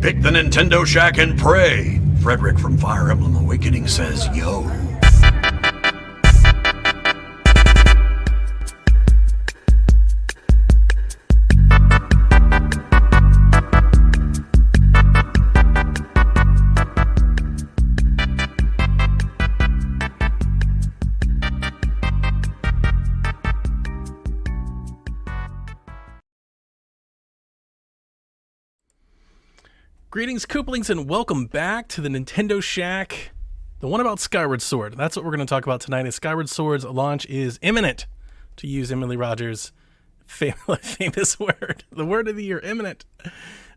Pick the Nintendo Shack and pray. Frederick from Fire Emblem Awakening says, yo. Greetings, Kooplings, and welcome back to the Nintendo Shack, the one about Skyward Sword. That's what we're going to talk about tonight. Is Skyward Sword's launch is imminent, to use Emily Rogers' famous word, the word of the year, imminent.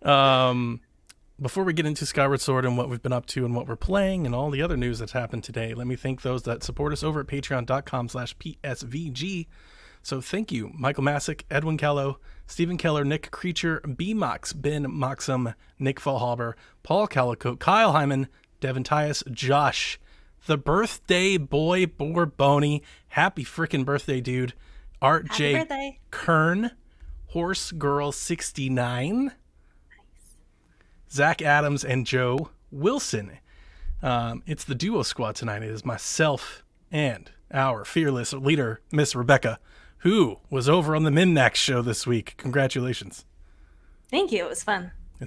Before we get into Skyward Sword and what we've been up to and what we're playing and all the other news that's happened today, let me thank those that support us over at patreon.com/PSVG. So thank you, Michael Masick, Edwin Callow, Stephen Keller, Nick Creature, B-Mox, Ben Moxham, Nick Fallhaber, Paul Calico, Kyle Hyman, Devin Tyus, Josh, the birthday boy Borboni, happy freaking birthday, dude, Art Happy J. birthday. Kern, Horse Girl 69, Zach Adams, and Joe Wilson. It's the duo squad tonight. It is myself and our fearless leader, Miss Rebecca, who was over on the Minmax show this week. Congratulations. Thank you. It was fun. I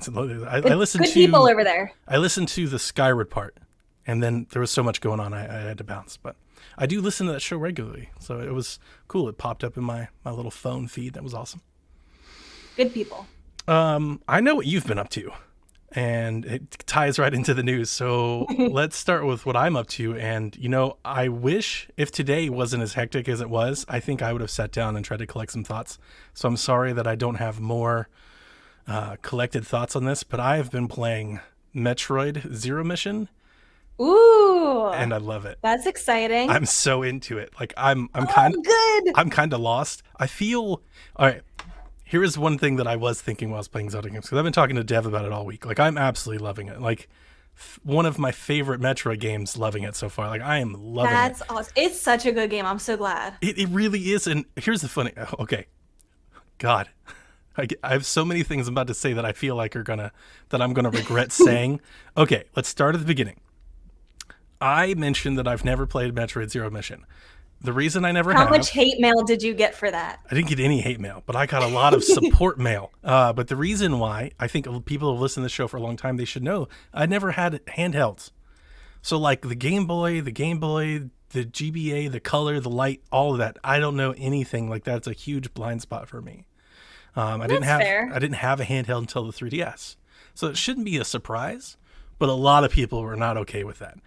listened good to people over there. I listened to the Skyward part, and then there was so much going on I had to bounce. But I do listen to that show regularly, so it was cool. It popped up in my little phone feed. That was awesome. Good people. I know what you've been up to, and it ties right into the news. So let's start with what I'm up to. And, you know, I wish if today wasn't as hectic as it was, I think I would have sat down and tried to collect some thoughts. So I'm sorry that I don't have more collected thoughts on this, but I have been playing Metroid Zero Mission. Ooh. And I love it. That's exciting. I'm so into it. Like I'm good. kind of lost. I feel all right. Here is one thing that I was thinking while I was playing Zelda games, because I've been talking to Dev about it all week. Like, I'm absolutely loving it. Like, one of my favorite Metroid games, loving it so far. Like, I am loving it. That's awesome. It's such a good game. I'm so glad. It really is. And here's the funny. Okay. God. I have so many things I'm about to say that I feel like that I'm gonna regret saying. Okay, let's start at the beginning. I mentioned that I've never played Metroid Zero Mission. The reason I never have... How much hate mail did you get for that? I didn't get any hate mail, but I got a lot of support mail. But the reason why, I think people who have listened to the show for a long time, they should know, I never had handhelds. So like the Game Boy, the GBA, the Color, the Light, all of that, I don't know anything like that. It's a huge blind spot for me. I didn't have a handheld until the 3DS. So it shouldn't be a surprise, but a lot of people were not okay with that.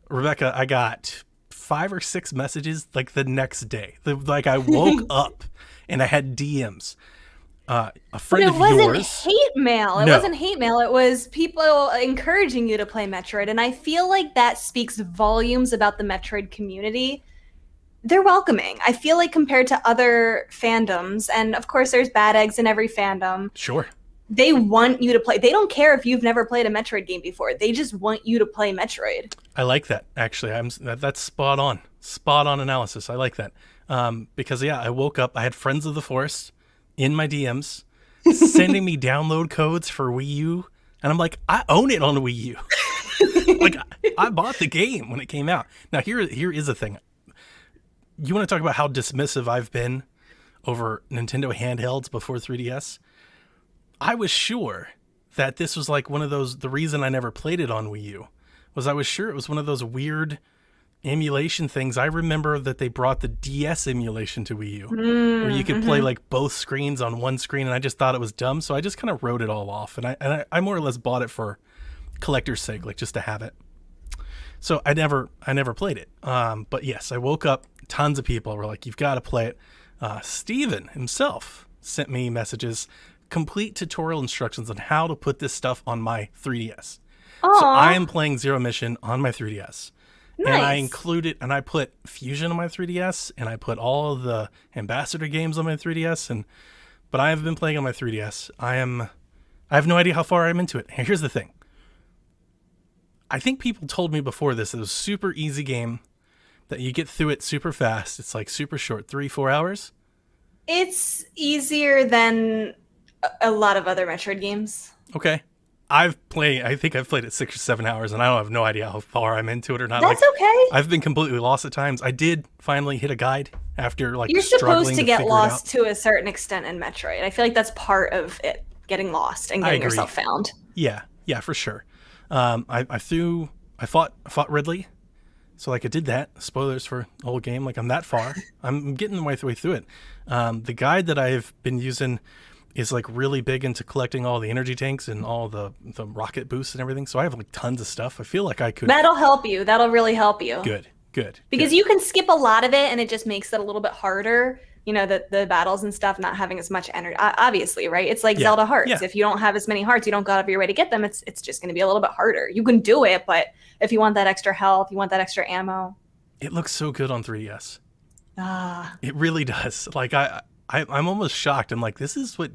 Rebecca, I got 5 or 6 messages like the next day. Like I woke up and I had DMs. A friend of yours. It wasn't hate mail. It wasn't hate mail. It was people encouraging you to play Metroid. And I feel like that speaks volumes about the Metroid community. They're welcoming. I feel like compared to other fandoms, and of course there's bad eggs in every fandom. Sure. They want you to play. They don't care if you've never played a Metroid game before. They just want you to play Metroid. I like that, actually. That's spot on. Spot on analysis. I like that. Because, yeah, I woke up. I had Friends of the Forest in my DMs sending me download codes for Wii U. And I'm like, I own it on Wii U. Like, I bought the game when it came out. Now, here is the thing. You want to talk about how dismissive I've been over Nintendo handhelds before 3DS? I was sure that this was like one of those, the reason I never played it on Wii U was I was sure it was one of those weird emulation things. I remember that they brought the DS emulation to Wii U where you could play like both screens on one screen, and I just thought it was dumb. So I just kind of wrote it all off, and I more or less bought it for collector's sake, like just to have it. So I never played it. But yes, I woke up, tons of people were like, you've got to play it. Steven himself sent me messages, complete tutorial instructions on how to put this stuff on my 3DS. Aww. So I am playing Zero Mission on my 3DS. Nice. And I included, and I put Fusion on my 3DS, and I put all of the Ambassador games on my 3DS, but I have been playing on my 3DS. I have no idea how far I'm into it. And here's the thing. I think people told me before this, it was a super easy game, that you get through it super fast. It's like super short, 3-4 hours. It's easier than a lot of other Metroid games. Okay. I think I've played it 6 or 7 hours, and I don't have no idea how far I'm into it or not. That's okay. I've been completely lost at times. I did finally hit a guide after You're supposed to get lost to a certain extent in Metroid. I feel like that's part of it, getting lost and getting yourself found. Yeah, for sure. I fought Ridley, so like I did that. Spoilers for the whole game. Like I'm that far. I'm getting my way through it. The guide that I've been using is like really big into collecting all the energy tanks and all the rocket boosts and everything. So I have like tons of stuff. I feel like I could. That'll help you. That'll really help you. Good. Because you can skip a lot of it, and it just makes it a little bit harder. You know, the battles and stuff not having as much energy. Obviously, right? It's like Zelda hearts. Yeah. If you don't have as many hearts, you don't go out of your way to get them. It's just going to be a little bit harder. You can do it, but if you want that extra health, you want that extra ammo. It looks so good on 3DS. Ah, It really does. Like I'm almost shocked. I'm like, this is what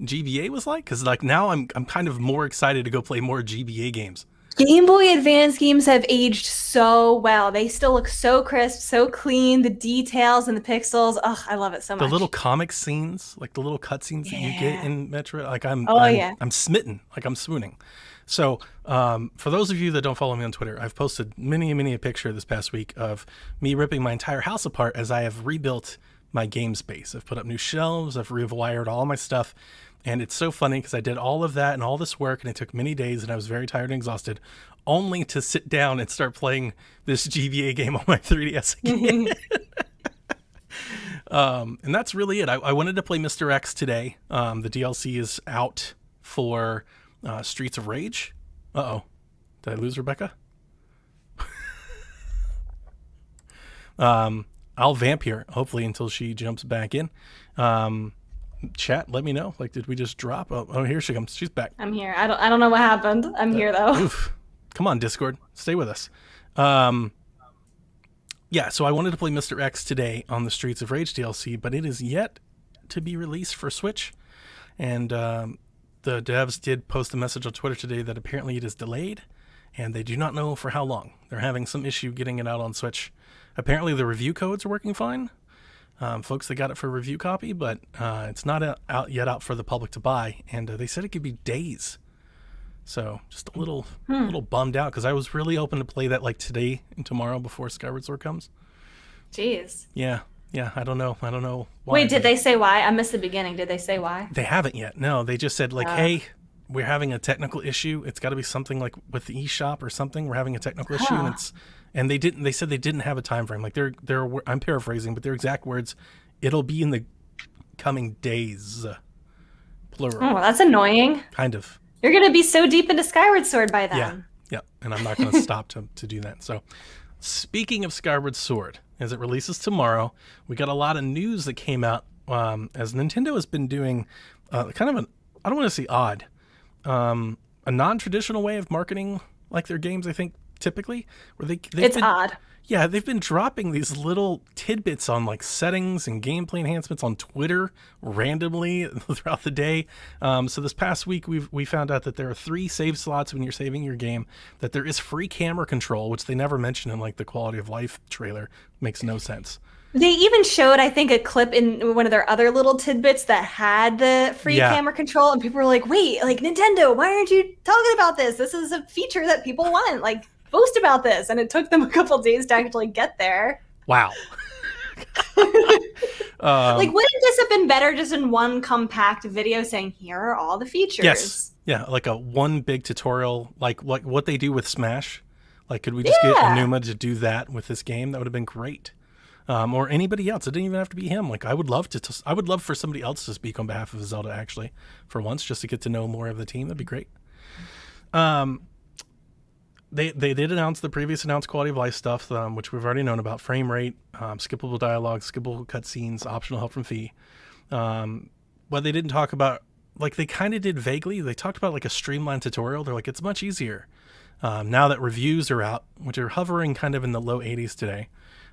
GBA was like? Because like now I'm kind of more excited to go play more GBA games. Game Boy Advance games have aged so well. They still look so crisp, so clean. The details and the pixels. Oh, I love it so much. The little comic scenes, like the little cutscenes that you get in Metro, like I'm smitten, like I'm swooning. So for those of you that don't follow me on Twitter, I've posted many a picture this past week of me ripping my entire house apart as I have rebuilt my game space. I've put up new shelves, I've rewired all my stuff, and it's so funny because I did all of that and all this work, and it took many days, and I was very tired and exhausted, only to sit down and start playing this GBA game on my 3DS again. And that's really it. I wanted to play Mr. X today. The DLC is out for Streets of Rage. Uh-oh. Did I lose Rebecca? I'll vamp here, hopefully, until she jumps back in. Chat, let me know. Like, did we just drop? Oh, here she comes. She's back. I'm here. I don't know what happened. I'm here, though. Oof. Come on, Discord. Stay with us. Yeah, so I wanted to play Mr. X today on the Streets of Rage DLC, but it is yet to be released for Switch. And the devs did post a message on Twitter today that apparently it is delayed, and they do not know for how long. They're having some issue getting it out on Switch. Apparently the review codes are working fine. Folks that got it for review copy, but it's not out for the public to buy. And they said it could be days. So just a little bummed out because I was really hoping to play that like today and tomorrow before Skyward Sword comes. Jeez. Yeah. I don't know why. Wait, did they say why? I missed the beginning. Did they say why? They haven't yet. No, they just said like, hey, we're having a technical issue. It's got to be something like with the eShop or something. We're having a technical issue, and they said they didn't have a time frame. Like they're I'm paraphrasing, but their exact words, it'll be in the coming days, plural. Oh, well, that's annoying. Kind of. You're gonna be so deep into Skyward Sword by then. Yeah, and I'm not gonna stop to do that. So, speaking of Skyward Sword, as it releases tomorrow, we got a lot of news that came out as Nintendo has been doing kind of I don't want to say odd, a non-traditional way of marketing like their games. I think typically where it's odd. Yeah, they've been dropping these little tidbits on like settings and gameplay enhancements on Twitter randomly throughout the day. So this past week, we found out that there are 3 save slots when you're saving your game, that there is free camera control, which they never mention in like the quality of life trailer. Makes no sense. They even showed, I think, a clip in one of their other little tidbits that had the free camera control, and people were like, wait, like Nintendo, why aren't you talking about this? This is a feature that people want. Like, post about this, and it took them a couple days to actually get there. Wow. Like, wouldn't this have been better just in one compact video saying, here are all the features? Yes. Yeah, like a one big tutorial, like what they do with Smash. Like, could we just get Enuma to do that with this game? That would have been great. Or anybody else. It didn't even have to be him. Like, I would love for somebody else to speak on behalf of Zelda, actually, for once, just to get to know more of the team. That'd be great. They did announce the previous announced quality of life stuff, which we've already known about: frame rate, skippable dialogue, skippable cutscenes, optional help from Fee. But they didn't talk about, like, they kind of did vaguely. They talked about like a streamlined tutorial. They're like, it's much easier now that reviews are out, which are hovering kind of in the low 80s today.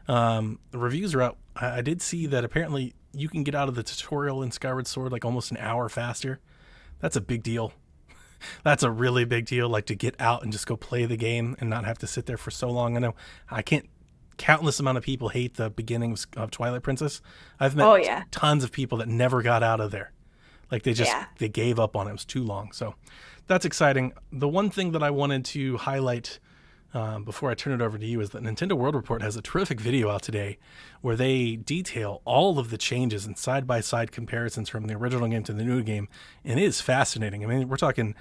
The reviews are out. I did see that apparently you can get out of the tutorial in Skyward Sword like almost an hour faster. That's a big deal. That's a really big deal, like to get out and just go play the game and not have to sit there for so long. I know countless amount of people hate the beginnings of Twilight Princess. I've met tons of people that never got out of there. Like they gave up on it. It was too long. So that's exciting. The one thing that I wanted to highlight before I turn it over to you is that Nintendo World Report has a terrific video out today where they detail all of the changes and side-by-side comparisons from the original game to the new game, and it is fascinating. I mean, we're talking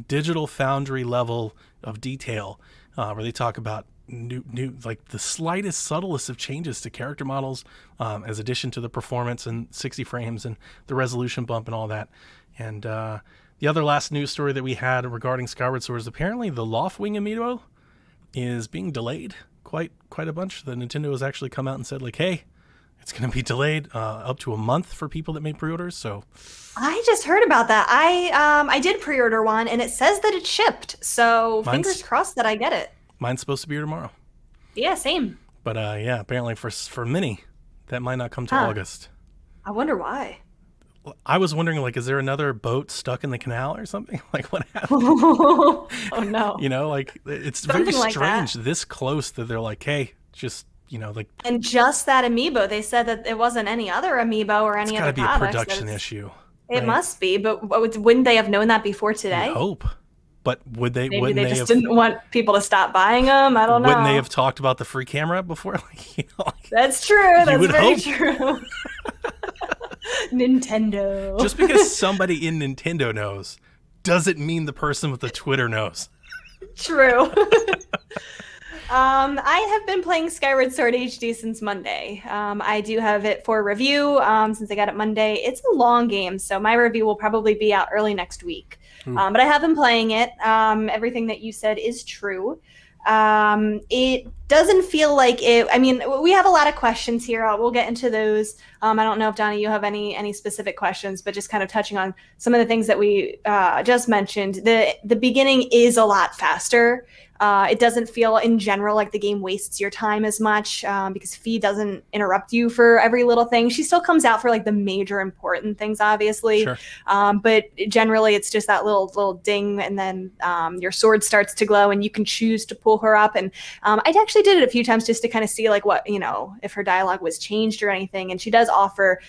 Digital Foundry level of detail where they talk about new like the slightest, subtlest of changes to character models as addition to the performance and 60 frames and the resolution bump and all that. And the other last news story that we had regarding Skyward Sword is apparently the Loftwing amiibo is being delayed quite a bunch. The Nintendo has actually come out and said, like, hey, it's going to be delayed up to a month for people that made pre-orders. So I just heard about that. I did pre-order one, and it says that it shipped. So fingers crossed that I get it. Mine's supposed to be here tomorrow. Yeah, same. But yeah, apparently for Mini, that might not come till August. I wonder why. I was wondering, like, is there another boat stuck in the canal or something? Like, what happened? Oh no! You know, like, it's something very like strange that. This close that they're like, hey, just, you know, like. And just that amiibo, they said that it wasn't any other amiibo or any other products. It's got to be a production issue. It must be, but wouldn't they have known that before today? I hope. But would they? Maybe they just didn't want people to stop buying them. I don't know. Wouldn't they have talked about the free camera before? Like, you know, like, that's true. That's very hope. true. Nintendo. Just because somebody in Nintendo knows doesn't mean the person with the Twitter knows. True. I have been playing Skyward Sword HD since Monday. I do have it for review since I got it Monday. It's a long game, so my review will probably be out early next week. But I have been playing it. Everything that you said is true. It doesn't feel like it. I mean, we have a lot of questions here. We'll get into those. I don't know if Donnie, you have any specific questions, but just kind of touching on some of the things that we just mentioned. The beginning is a lot faster. It doesn't feel in general like the game wastes your time as much because Fee doesn't interrupt you for every little thing. She still comes out for like the major important things, obviously. Sure. But generally it's just that little ding, and then your sword starts to glow and you can choose to pull her up. And I actually did it a few times just to kind of see like what, you know, if her dialogue was changed or anything. And she does offer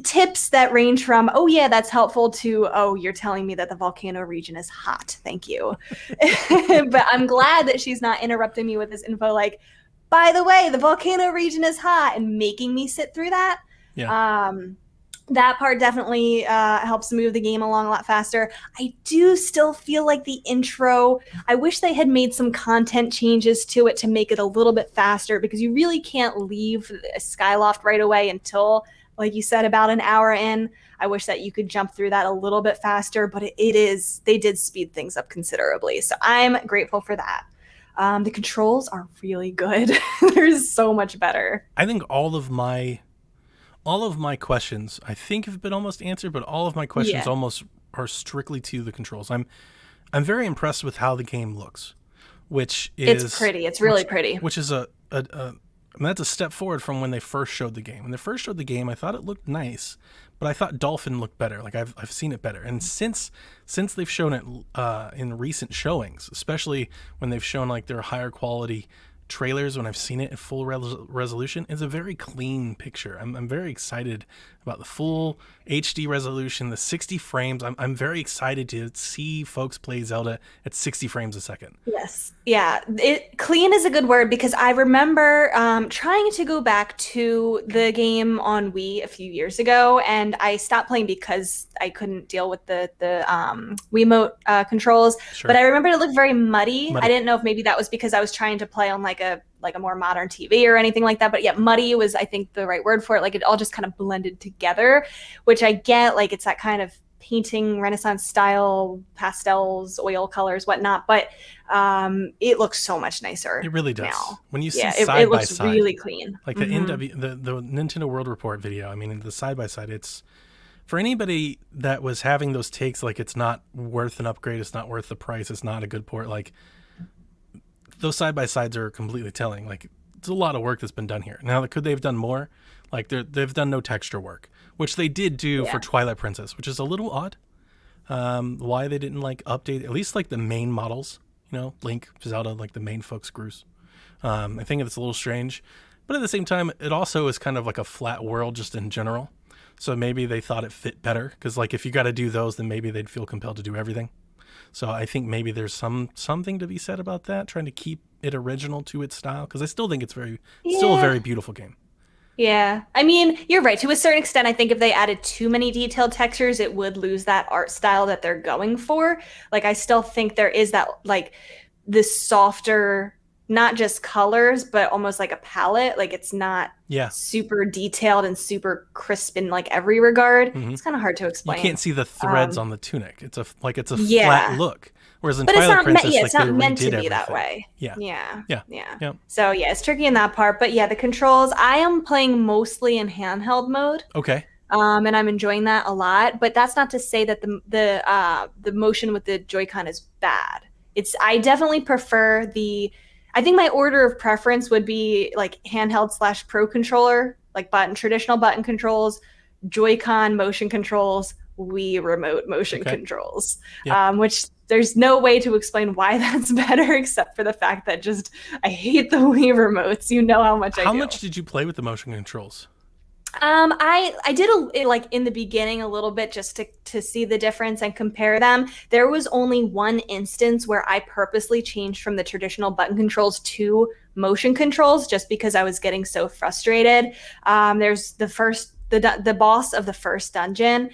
tips that range from, oh yeah, that's helpful, to, oh, you're telling me that the volcano region is hot, thank you. But I'm glad that she's not interrupting me with this info like, by the way, the volcano region is hot, and making me sit through that. That part definitely helps move the game along a lot faster. I do still feel like the intro, I wish they had made some content changes to it to make it a little bit faster, because you really can't leave Skyloft right away until, like you said, about an hour in. I wish that you could jump through that a little bit faster, but they did speed things up considerably. So I'm grateful for that. The controls are really good. They're so much better. I think all of my questions, I think, have been almost answered, but all of my questions almost are strictly to the controls. I'm very impressed with how the game looks, which is... It's pretty. It's really pretty. Which is I mean, that's a step forward from when they first showed the game. When they first showed the game, I thought it looked nice, but I thought Dolphin looked better. Like, I've seen it better. And since they've shown it in recent showings, especially when they've shown like their higher quality trailers, when I've seen it at full resolution, it's a very clean picture. I'm very excited about the full HD resolution, the 60 frames. I'm very excited to see folks play Zelda at 60 frames a second. Yes. Yeah. Clean is a good word, because I remember trying to go back to the game on Wii a few years ago, and I stopped playing because I couldn't deal with the Wiimote controls. Sure. But I remember it looked very muddy. I didn't know if maybe that was because I was trying to play on like a more modern TV or anything like that. But yeah, muddy was, I think, the right word for it. Like, it all just kind of blended together, which I get. Like, it's that kind of painting Renaissance style, pastels, oil colors, whatnot. But it looks so much nicer. It really does. Now. When you see it side by looks side, really clean. like the the Nintendo World Report video. I mean, the side by side, it's for anybody that was having those takes like it's not worth an upgrade, it's not worth the price, it's not a good port. Like, those side by sides are completely telling. Like, it's a lot of work that's been done here. Now, could they have done more? Like, they've done no texture work, which they did do for Twilight Princess, which is a little odd. Why they didn't like update at least like the main models, you know, Link, Zelda, like the main folks groups. I think it's a little strange, but at the same time, it also is kind of like a flat world just in general. So maybe they thought it fit better because, like, if you got to do those, then maybe they'd feel compelled to do everything. So I think maybe there's something to be said about that, trying to keep it original to its style, because I still think it's still a very beautiful game. Yeah. I mean, you're right. To a certain extent, I think if they added too many detailed textures, it would lose that art style that they're going for. Like, I still think there is that, like, this softer, not just colors, but almost like a palette. Like, it's not super detailed and super crisp in, like, every regard. It's kind of hard to explain. You can't see the threads on the tunic. It's a flat look. Whereas in but Twilight it's not Princess, it's not meant to be that way. Yeah. So yeah, it's tricky in that part. But yeah, the controls, I am playing mostly in handheld mode. Okay. And I'm enjoying that a lot. But that's not to say that the motion with the Joy-Con is bad. I definitely prefer I think my order of preference would be like handheld / pro controller, like traditional button controls, Joy-Con motion controls, Wii remote motion controls, which there's no way to explain why that's better except for the fact that just I hate the Wii remotes. You know how much I do. How much did you play with the motion controls? I did like in the beginning a little bit just to see the difference and compare them. There was only one instance where I purposely changed from the traditional button controls to motion controls just because I was getting so frustrated. There's the boss of the first dungeon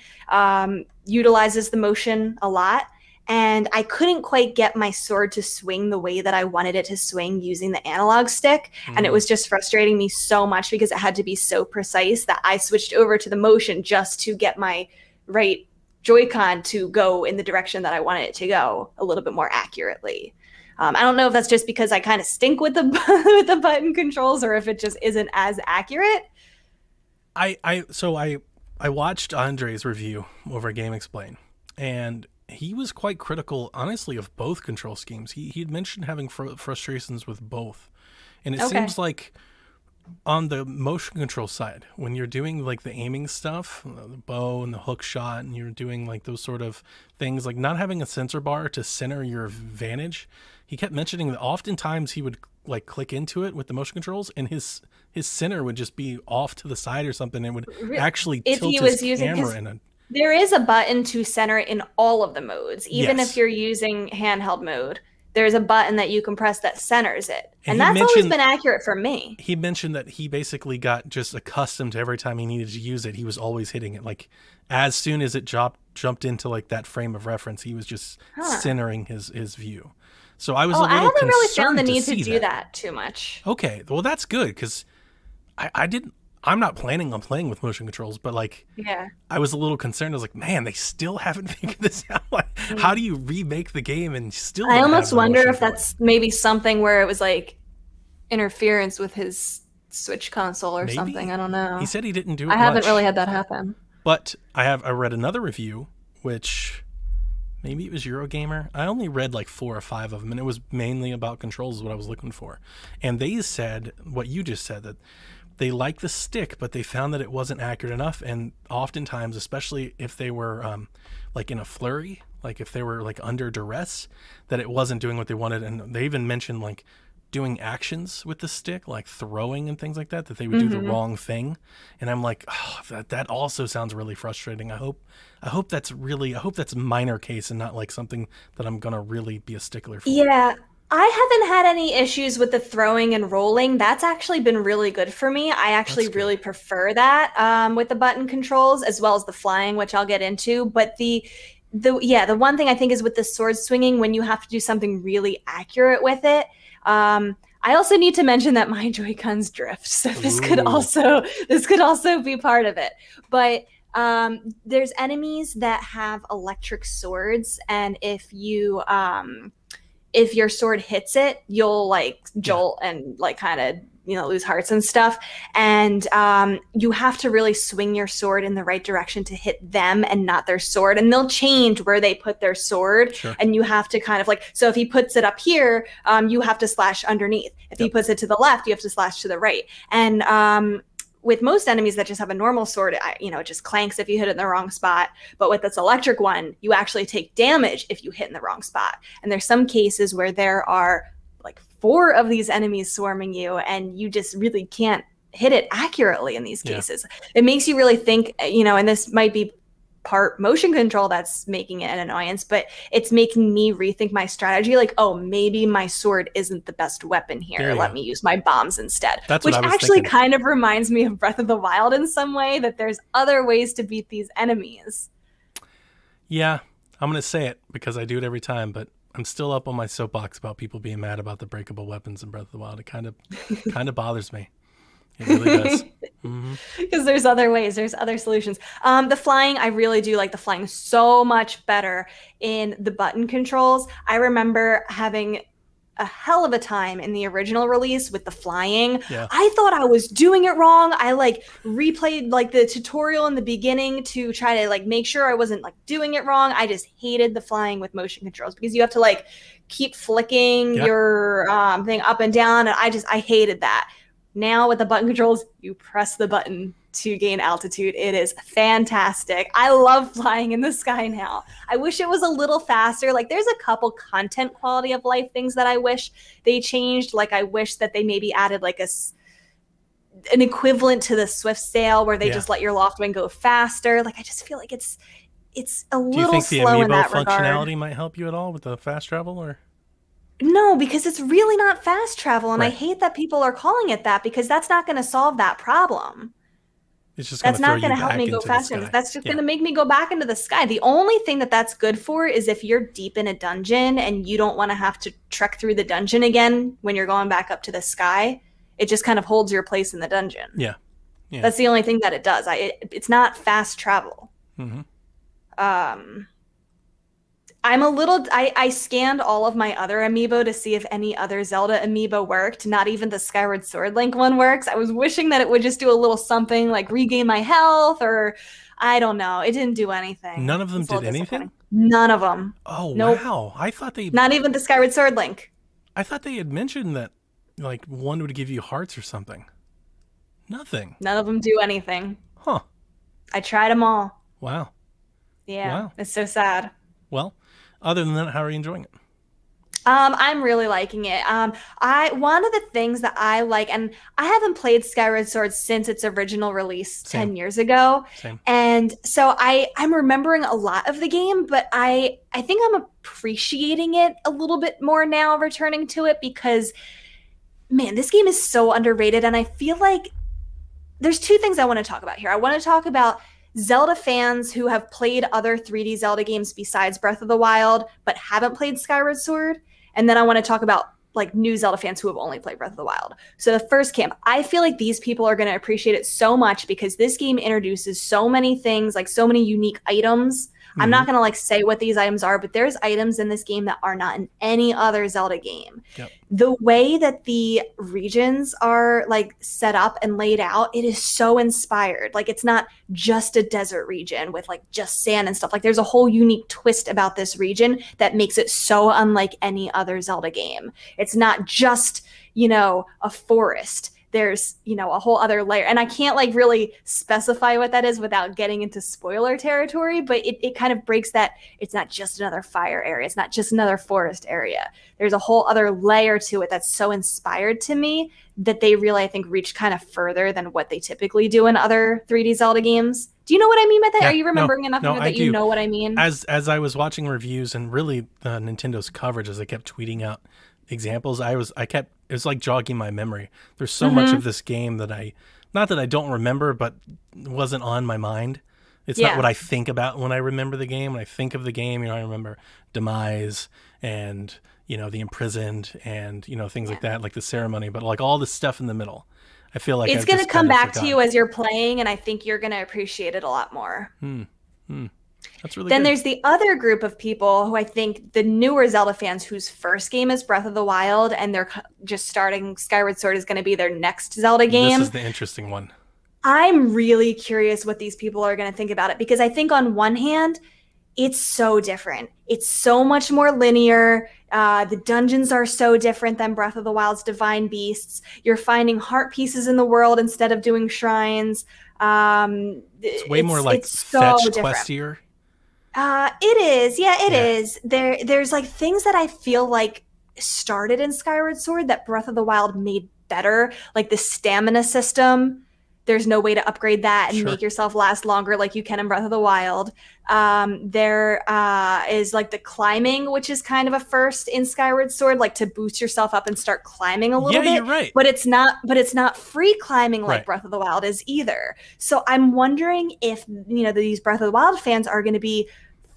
utilizes the motion a lot. And I couldn't quite get my sword to swing the way that I wanted it to swing using the analog stick. And it was just frustrating me so much because it had to be so precise that I switched over to the motion just to get my right Joy-Con to go in the direction that I wanted it to go a little bit more accurately. I don't know if that's just because I kind of stink with the with the button controls or if it just isn't as accurate. I watched Andre's review over Game Explain, and he was quite critical, honestly, of both control schemes. He'd mentioned having frustrations with both. And it seems like on the motion control side, when you're doing like the aiming stuff, the bow and the hook shot, and you're doing like those sort of things, like not having a sensor bar to center your vantage, he kept mentioning that oftentimes he would like click into it with the motion controls and his center would just be off to the side or something and would actually tilt his camera in a... There is a button to center in all of the modes. Even if you're using handheld mode, there's a button that you can press that centers it. And that's always been accurate for me. He mentioned that he basically got just accustomed to every time he needed to use it, he was always hitting it. Like as soon as it jumped into like that frame of reference, he was just centering his view. So I was a little concerned. I haven't really found the need to do that too much. Okay, well that's good because I'm not planning on playing with motion controls, but like, I was a little concerned. I was like, man, they still haven't figured this out. Like, how do you remake the game and still? I almost wonder if that's maybe something where it was like interference with his Switch console or something. I don't know. He said he didn't do it. I haven't really had that happen. But I read another review, which maybe it was Eurogamer. I only read like 4 or 5 of them, and it was mainly about controls is what I was looking for. And they said what you just said, that they liked the stick, but they found that it wasn't accurate enough. And oftentimes, especially if they were like in a flurry, like if they were like under duress, that it wasn't doing what they wanted. And they even mentioned like doing actions with the stick, like throwing and things like that they would do the wrong thing. And I'm like, oh, that also sounds really frustrating. I hope that's a minor case and not like something that I'm going to really be a stickler for. Yeah. I haven't had any issues with the throwing and rolling. That's actually been really good for me. I actually really prefer that with the button controls as well as the flying, which I'll get into. But the one thing I think is with the sword swinging, when you have to do something really accurate with it. I also need to mention that my Joy-Cons drift, so this could also be part of it. But there's enemies that have electric swords, and if your sword hits it, you'll like jolt and like kind of, lose hearts and stuff. And you have to really swing your sword in the right direction to hit them and not their sword. And they'll change where they put their sword. Sure. And you have to kind of like, so if he puts it up here, you have to slash underneath. If he puts it to the left, you have to slash to the right. And with most enemies that just have a normal sword, it just clanks if you hit it in the wrong spot. But with this electric one, you actually take damage if you hit in the wrong spot. And there's some cases where there are like 4 of these enemies swarming you, and you just really can't hit it accurately in these cases. It makes you really think, and this might be part motion control that's making it an annoyance, but it's making me rethink my strategy. Like, oh, maybe my sword isn't the best weapon here. Let me use my bombs instead. That's which what I was actually thinking. kind of reminds me of Breath of the Wild in some way, that there's other ways to beat these enemies. Yeah, I'm going to say it because I do it every time, but I'm still up on my soapbox about people being mad about the breakable weapons in Breath of the Wild. It kind of bothers me. It really does. Because there's other ways, there's other solutions. The flying, I really do like the flying so much better in the button controls. I remember having a hell of a time in the original release with the flying. Yeah. I thought I was doing it wrong. I replayed the tutorial in the beginning to try to make sure I wasn't doing it wrong. I just hated the flying with motion controls because you have to keep flicking your thing up and down, and I hated that. Now with the button controls, you press the button to gain altitude. It is fantastic. I love flying in the sky now. I wish it was a little faster. There's a couple content quality of life things that I wish they changed. I wish that they maybe added an equivalent to the Swift Sail where they just let your Loftwing go faster. I just feel like it's a little slow in that regard. Do you think the amiibo functionality might help you at all with the fast travel, or? No, because it's really not fast travel, and I hate that people are calling it that because that's not going to solve that problem. It's just that's not going to help me go faster. That's just going to make me go back into the sky. The only thing that's good for is if you're deep in a dungeon and you don't want to have to trek through the dungeon again when you're going back up to the sky. It just kind of holds your place in the dungeon. Yeah. That's the only thing that it does. It's not fast travel. I scanned all of my other amiibo to see if any other Zelda amiibo worked. Not even the Skyward Sword Link one works. I was wishing that it would just do a little something like regain my health, or I don't know. It didn't do anything. None of them did anything? None of them. Oh, nope. Wow. I thought not even the Skyward Sword Link. I thought they had mentioned that one would give you hearts or something. Nothing. None of them do anything. Huh. I tried them all. Wow. Yeah. Wow. It's so sad. Well, other than that, how are you enjoying it? I'm really liking it. One of the things that I like, and I haven't played Skyward Sword since its original release 10 years ago. Same. And so I'm remembering a lot of the game, but I think I'm appreciating it a little bit more now, returning to it, because, man, this game is so underrated. And I feel like there's two things I want to talk about here. I want to talk about Zelda fans who have played other 3D Zelda games besides Breath of the Wild, but haven't played Skyward Sword. And then I want to talk about new Zelda fans who have only played Breath of the Wild. So the first camp, I feel like these people are going to appreciate it so much because this game introduces so many things, so many unique items. I'm not going to say what these items are, but there's items in this game that are not in any other Zelda game. Yep. The way that the regions are set up and laid out, it is so inspired. It's not just a desert region with just sand and stuff. There's a whole unique twist about this region that makes it so unlike any other Zelda game. It's not just, a forest. There's, a whole other layer. And I can't really specify what that is without getting into spoiler territory, but it kind of breaks that it's not just another fire area. It's not just another forest area. There's a whole other layer to it that's so inspired to me that they really, I think, reach kind of further than what they typically do in other 3D Zelda games. Do you know what I mean by that? Yeah, Are you remembering enough of it that you know what I mean? As I was watching reviews and really Nintendo's coverage, as I kept tweeting out examples, it was like jogging my memory. There's so much of this game that not that I don't remember, but wasn't on my mind. It's not what I think about when I remember the game. When I think of the game, I remember Demise and, the imprisoned and, things like that, like the ceremony, but all this stuff in the middle. I feel like it's going to come back to you as you're playing, and I think you're going to appreciate it a lot more. That's really Then good. There's the other group of people who I think the newer Zelda fans whose first game is Breath of the Wild, and they're just starting Skyward Sword is going to be their next Zelda game. This is the interesting one. I'm really curious what these people are going to think about it, because I think on one hand, it's so different. It's so much more linear. The dungeons are so different than Breath of the Wild's Divine Beasts. You're finding heart pieces in the world instead of doing shrines. It's way more it's so fetch different. questier. It is. Yeah, it is. There's things that I feel like started in Skyward Sword that Breath of the Wild made better. Like the stamina system, there's no way to upgrade that and make yourself last longer like you can in Breath of the Wild. There is like the climbing, which is kind of a first in Skyward Sword, like to boost yourself up and start climbing a little bit. You're right. But it's not free climbing like Breath of the Wild is either. So I'm wondering if, these Breath of the Wild fans are going to be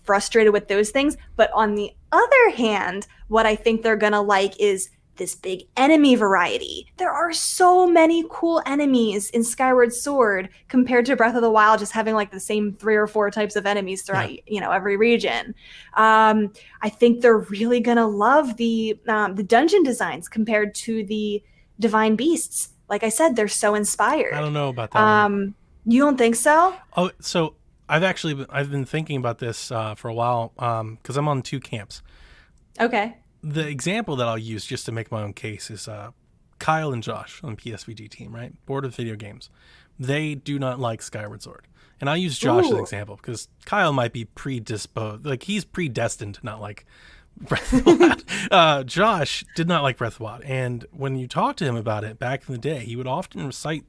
frustrated with those things. But on the other hand, what I think they're going to like is this big enemy variety. There are so many cool enemies in Skyward Sword compared to Breath of the Wild just having like the same 3 or 4 types of enemies throughout every region. I think they're really gonna love the dungeon designs compared to the Divine Beasts. Like I said, they're so inspired. I don't know about that. You don't think so? Oh, so I've been thinking about this for a while because I'm on 2 camps. Okay. The example that I'll use just to make my own case is Kyle and Josh on the PSVG team, right? Board of Video Games. They do not like Skyward Sword. And I'll use Josh as an example because Kyle might be predisposed. Like, he's predestined to not like Breath of the Wild. Josh did not like Breath of the Wild. And when you talk to him about it back in the day, he would often recite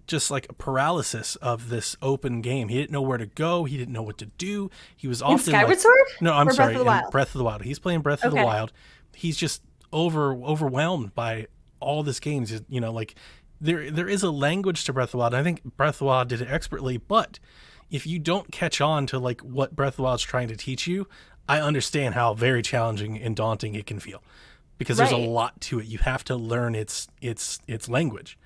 just like a paralysis of this open game. He didn't know where to go. He didn't know what to do. He was often Skyward Sword? No, I'm sorry. Breath of the Wild. He's playing Breath of the Wild. He's just overwhelmed by all this games. Like there is a language to Breath of the Wild. And I think Breath of the Wild did it expertly. But if you don't catch on to like what Breath of the Wild is trying to teach you, I understand how very challenging and daunting it can feel because there's a lot to it. You have to learn its language.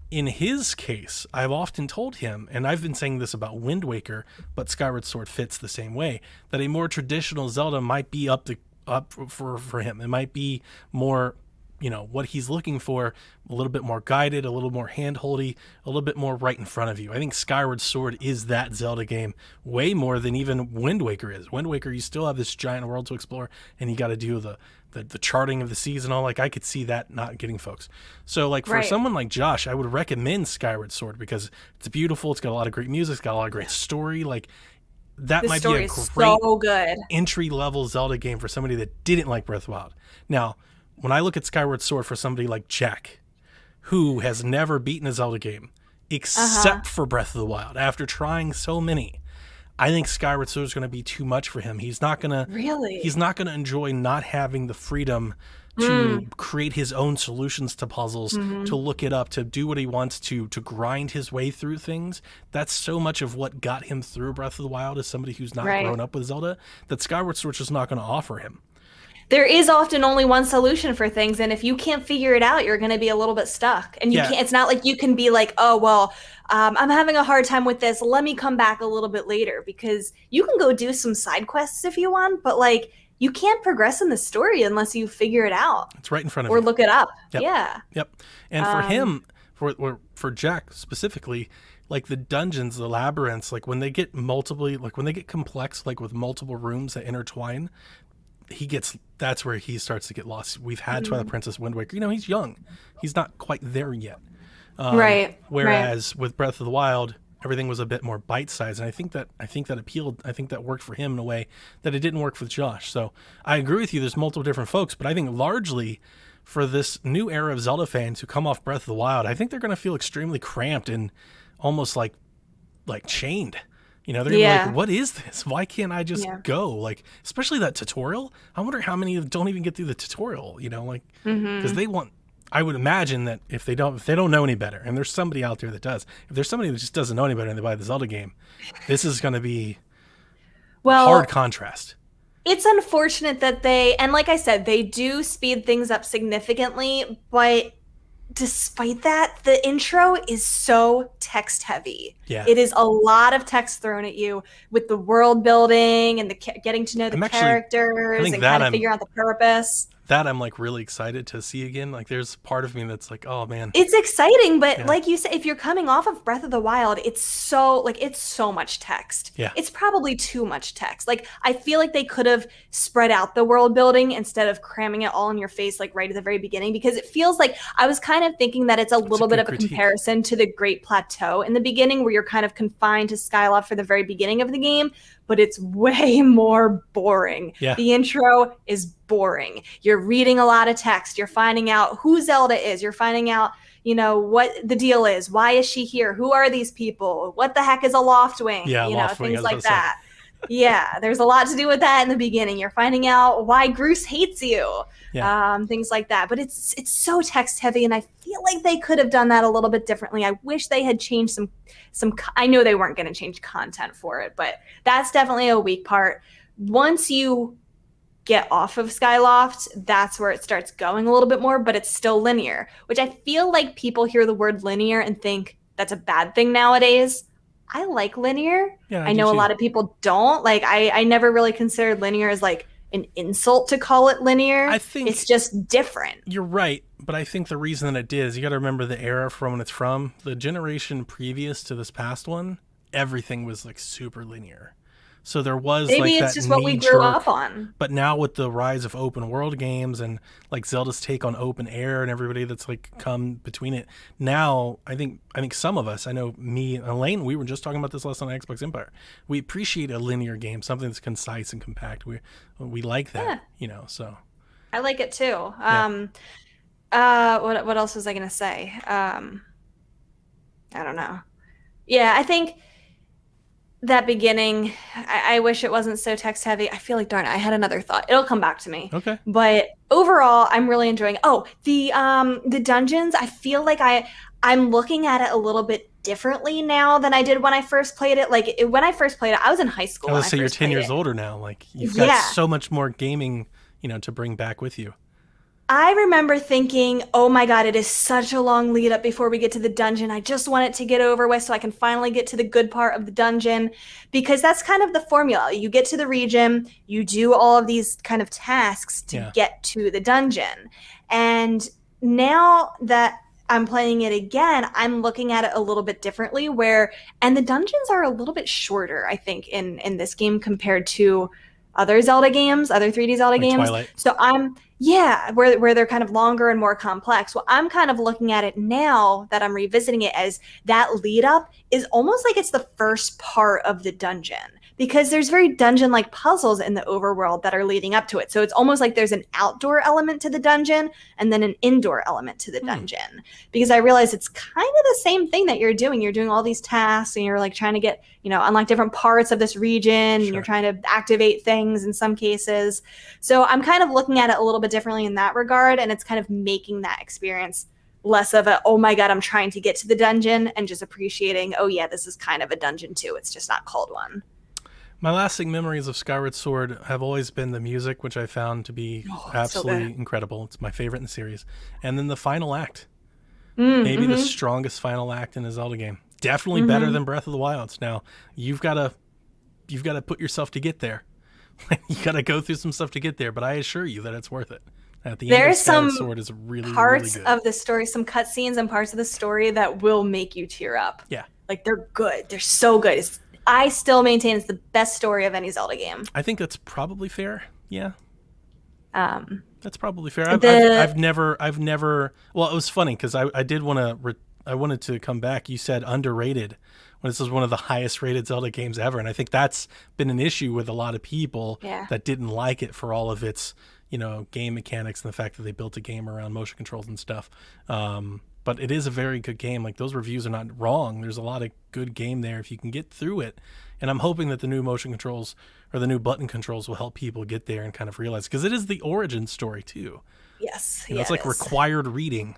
In his case, I've often told him, and I've been saying this about Wind Waker, but Skyward Sword fits the same way, that a more traditional Zelda might be up for him. It might be more, what he's looking for, a little bit more guided, a little more hand-holdy, a little bit more right in front of you. I think Skyward Sword is that Zelda game way more than even Wind Waker is. Wind Waker, you still have this giant world to explore, and you got to do the charting of the seas and all. Like, I could see that not getting folks. So like for someone like Josh, I would recommend Skyward Sword because it's beautiful. It's got a lot of great music. It's got a lot of great story. Like that might be a great entry level Zelda game for somebody that didn't like Breath of the Wild. Now, when I look at Skyward Sword for somebody like Jack, who has never beaten a Zelda game except for Breath of the Wild after trying so many, I think Skyward Sword is going to be too much for him. He's not going to enjoy not having the freedom to create his own solutions to puzzles, to look it up, to do what he wants to grind his way through things. That's so much of what got him through Breath of the Wild as somebody who's not grown up with Zelda, that Skyward Sword is just not going to offer him. There is often only one solution for things, and if you can't figure it out, you're going to be a little bit stuck. And you can't. It's not like you can be like, oh well, I'm having a hard time with this. Let me come back a little bit later, because you can go do some side quests if you want, but like you can't progress in the story unless you figure it out. It's right in front of you. Or look it up. Yep. Yeah. Yep. And for him, for Jack specifically, like the dungeons, the labyrinths, like when they get complex, like with multiple rooms that intertwine, that's where he starts to get lost. We've had Twilight Princess, Wind Waker. He's young. He's not quite there yet. Whereas with Breath of the Wild, everything was a bit more bite-sized, and I think that appealed. I think that worked for him in a way that it didn't work with Josh. So I agree with you. There's multiple different folks, but I think largely for this new era of Zelda fans who come off Breath of the Wild, I think they're going to feel extremely cramped and almost like chained. They're gonna be like, what is this? Why can't I just go? Like, especially that tutorial. I wonder how many don't even get through the tutorial, because they want, I would imagine that if they don't know any better, and there's somebody out there that does, if there's somebody that just doesn't know any better and they buy the Zelda game, this is going to be hard contrast. It's unfortunate that and like I said, they do speed things up significantly, but despite that, the intro is so text heavy. Yeah. It is a lot of text thrown at you with the world building and the getting to know the characters and kind of figure out the purpose. That I'm like really excited to see again. Like there's part of me that's like, oh man. It's exciting, but like you said, if you're coming off of Breath of the Wild, it's so much text. Yeah. It's probably too much text. Like I feel like they could have spread out the world building instead of cramming it all in your face like right at the very beginning, because it feels like I was kind of thinking that it's a little bit of a comparison to the Great Plateau in the beginning, where you're kind of confined to Skyloft for the very beginning of the game. but it's way more boring. Yeah. The intro is boring. You're reading a lot of text. You're finding out who Zelda is. You're finding out, what the deal is. Why is she here? Who are these people? What the heck is a Loftwing? Yeah, Things like that. Yeah, there's a lot to do with that in the beginning. You're finding out why Bruce hates you, things like that. But it's so text heavy, and I feel like they could have done that a little bit differently. I wish they had changed some. I know they weren't going to change content for it, but that's definitely a weak part. Once you get off of Skyloft, that's where it starts going a little bit more, but it's still linear, which I feel like people hear the word linear and think that's a bad thing nowadays. I like linear. Yeah, I know a lot of people don't. Like, I never really considered linear as like an insult to call it linear. I think it's just different. You're right, but I think the reason that it did is you got to remember the era from when it's from. The generation previous to this past one, everything was like super linear. So there was maybe like it's that just what we grew up on. But now with the rise of open world games and like Zelda's take on open air and everybody that's like come between it, now I think some of us, I know me and Elaine, we were just talking about this last on Xbox Empire. We appreciate a linear game, something that's concise and compact. We like that, So I like it too. What else was I gonna say? I don't know. Yeah, I think that beginning, I wish it wasn't so text heavy. I feel like, darn it, I had another thought. It'll come back to me. Okay. But overall, I'm really enjoying. Oh, the dungeons. I feel like I'm looking at it a little bit differently now than I did when I first played it. Like when I first played it, I was in high school. I would say you're 10 years older now. Like you've got so much more gaming, to bring back with you. I remember thinking, oh my God, it is such a long lead up before we get to the dungeon. I just want it to get over with so I can finally get to the good part of the dungeon, because that's kind of the formula. You get to the region, you do all of these kind of tasks to get to the dungeon. And now that I'm playing it again, I'm looking at it a little bit differently and the dungeons are a little bit shorter, I think, in this game compared to other Zelda games, other 3D Zelda games. Twilight. So where they're kind of longer and more complex. Well, I'm kind of looking at it now that I'm revisiting it as that lead up is almost like it's the first part of the dungeon, because there's very dungeon-like puzzles in the overworld that are leading up to it. So it's almost like there's an outdoor element to the dungeon and then an indoor element to the dungeon. Because I realize it's kind of the same thing that you're doing. You're doing all these tasks and you're like trying to get, unlock different parts of this region, and you're trying to activate things in some cases. So I'm kind of looking at it a little bit differently in that regard, and it's kind of making that experience less of a, oh my God, I'm trying to get to the dungeon, and just appreciating, oh yeah, this is kind of a dungeon too. It's just not called one. My lasting memories of Skyward Sword have always been the music, which I found to be absolutely incredible. It's my favorite in the series. And then the final act. Maybe the strongest final act in a Zelda game. Definitely better than Breath of the Wild. Now, you've got to put yourself to get there. You got to go through some stuff to get there, but I assure you that it's worth it. At the end of Skyward Sword is really, parts really good. of the story, some cutscenes and parts of the story that will make you tear up. Yeah. Like, they're good. They're so good. I still maintain it's the best story of any Zelda game. I think that's probably fair. Yeah. That's probably fair. I've never. Well, it was funny because I did want to. I wanted to come back. You said underrated when this is one of the highest rated Zelda games ever, and I think that's been an issue with a lot of people that didn't like it for all of its game mechanics and the fact that they built a game around motion controls and stuff. But it is a very good game. Like, those reviews are not wrong. There's a lot of good game there if you can get through it. And I'm hoping that the new motion controls or the new button controls will help people get there and kind of realize, because it is the origin story too. Yes. It's like required reading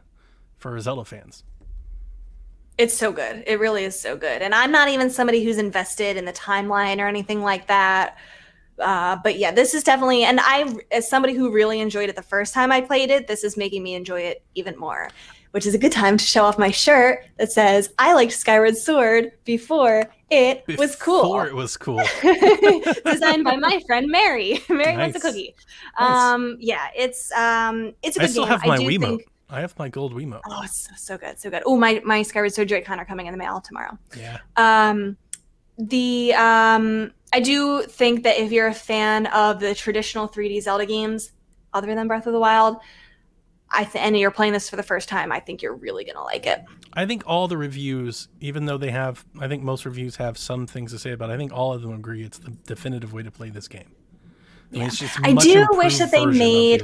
for Zelda fans. It's so good. It really is so good. And I'm not even somebody who's invested in the timeline or anything like that. But yeah, this is definitely, and I, as somebody who really enjoyed it the first time I played it, this is making me enjoy it even more, which is a good time to show off my shirt that says, I liked Skyward Sword before it was cool. Before it was cool. Designed by my friend Mary. Mary wants a cookie. Nice. Yeah, it's a good game. I still have my Wiimote. I have my gold Wiimote. Oh, it's so good, so good. Oh, my Skyward Sword Joy-Con are coming in the mail tomorrow. Yeah. I do think that if you're a fan of the traditional 3D Zelda games, other than Breath of the Wild, and you're playing this for the first time, I think you're really going to like it. I think all the reviews, even though I think most reviews have some things to say about it, I think all of them agree it's the definitive way to play this game. Yeah. It's just I do wish that they made.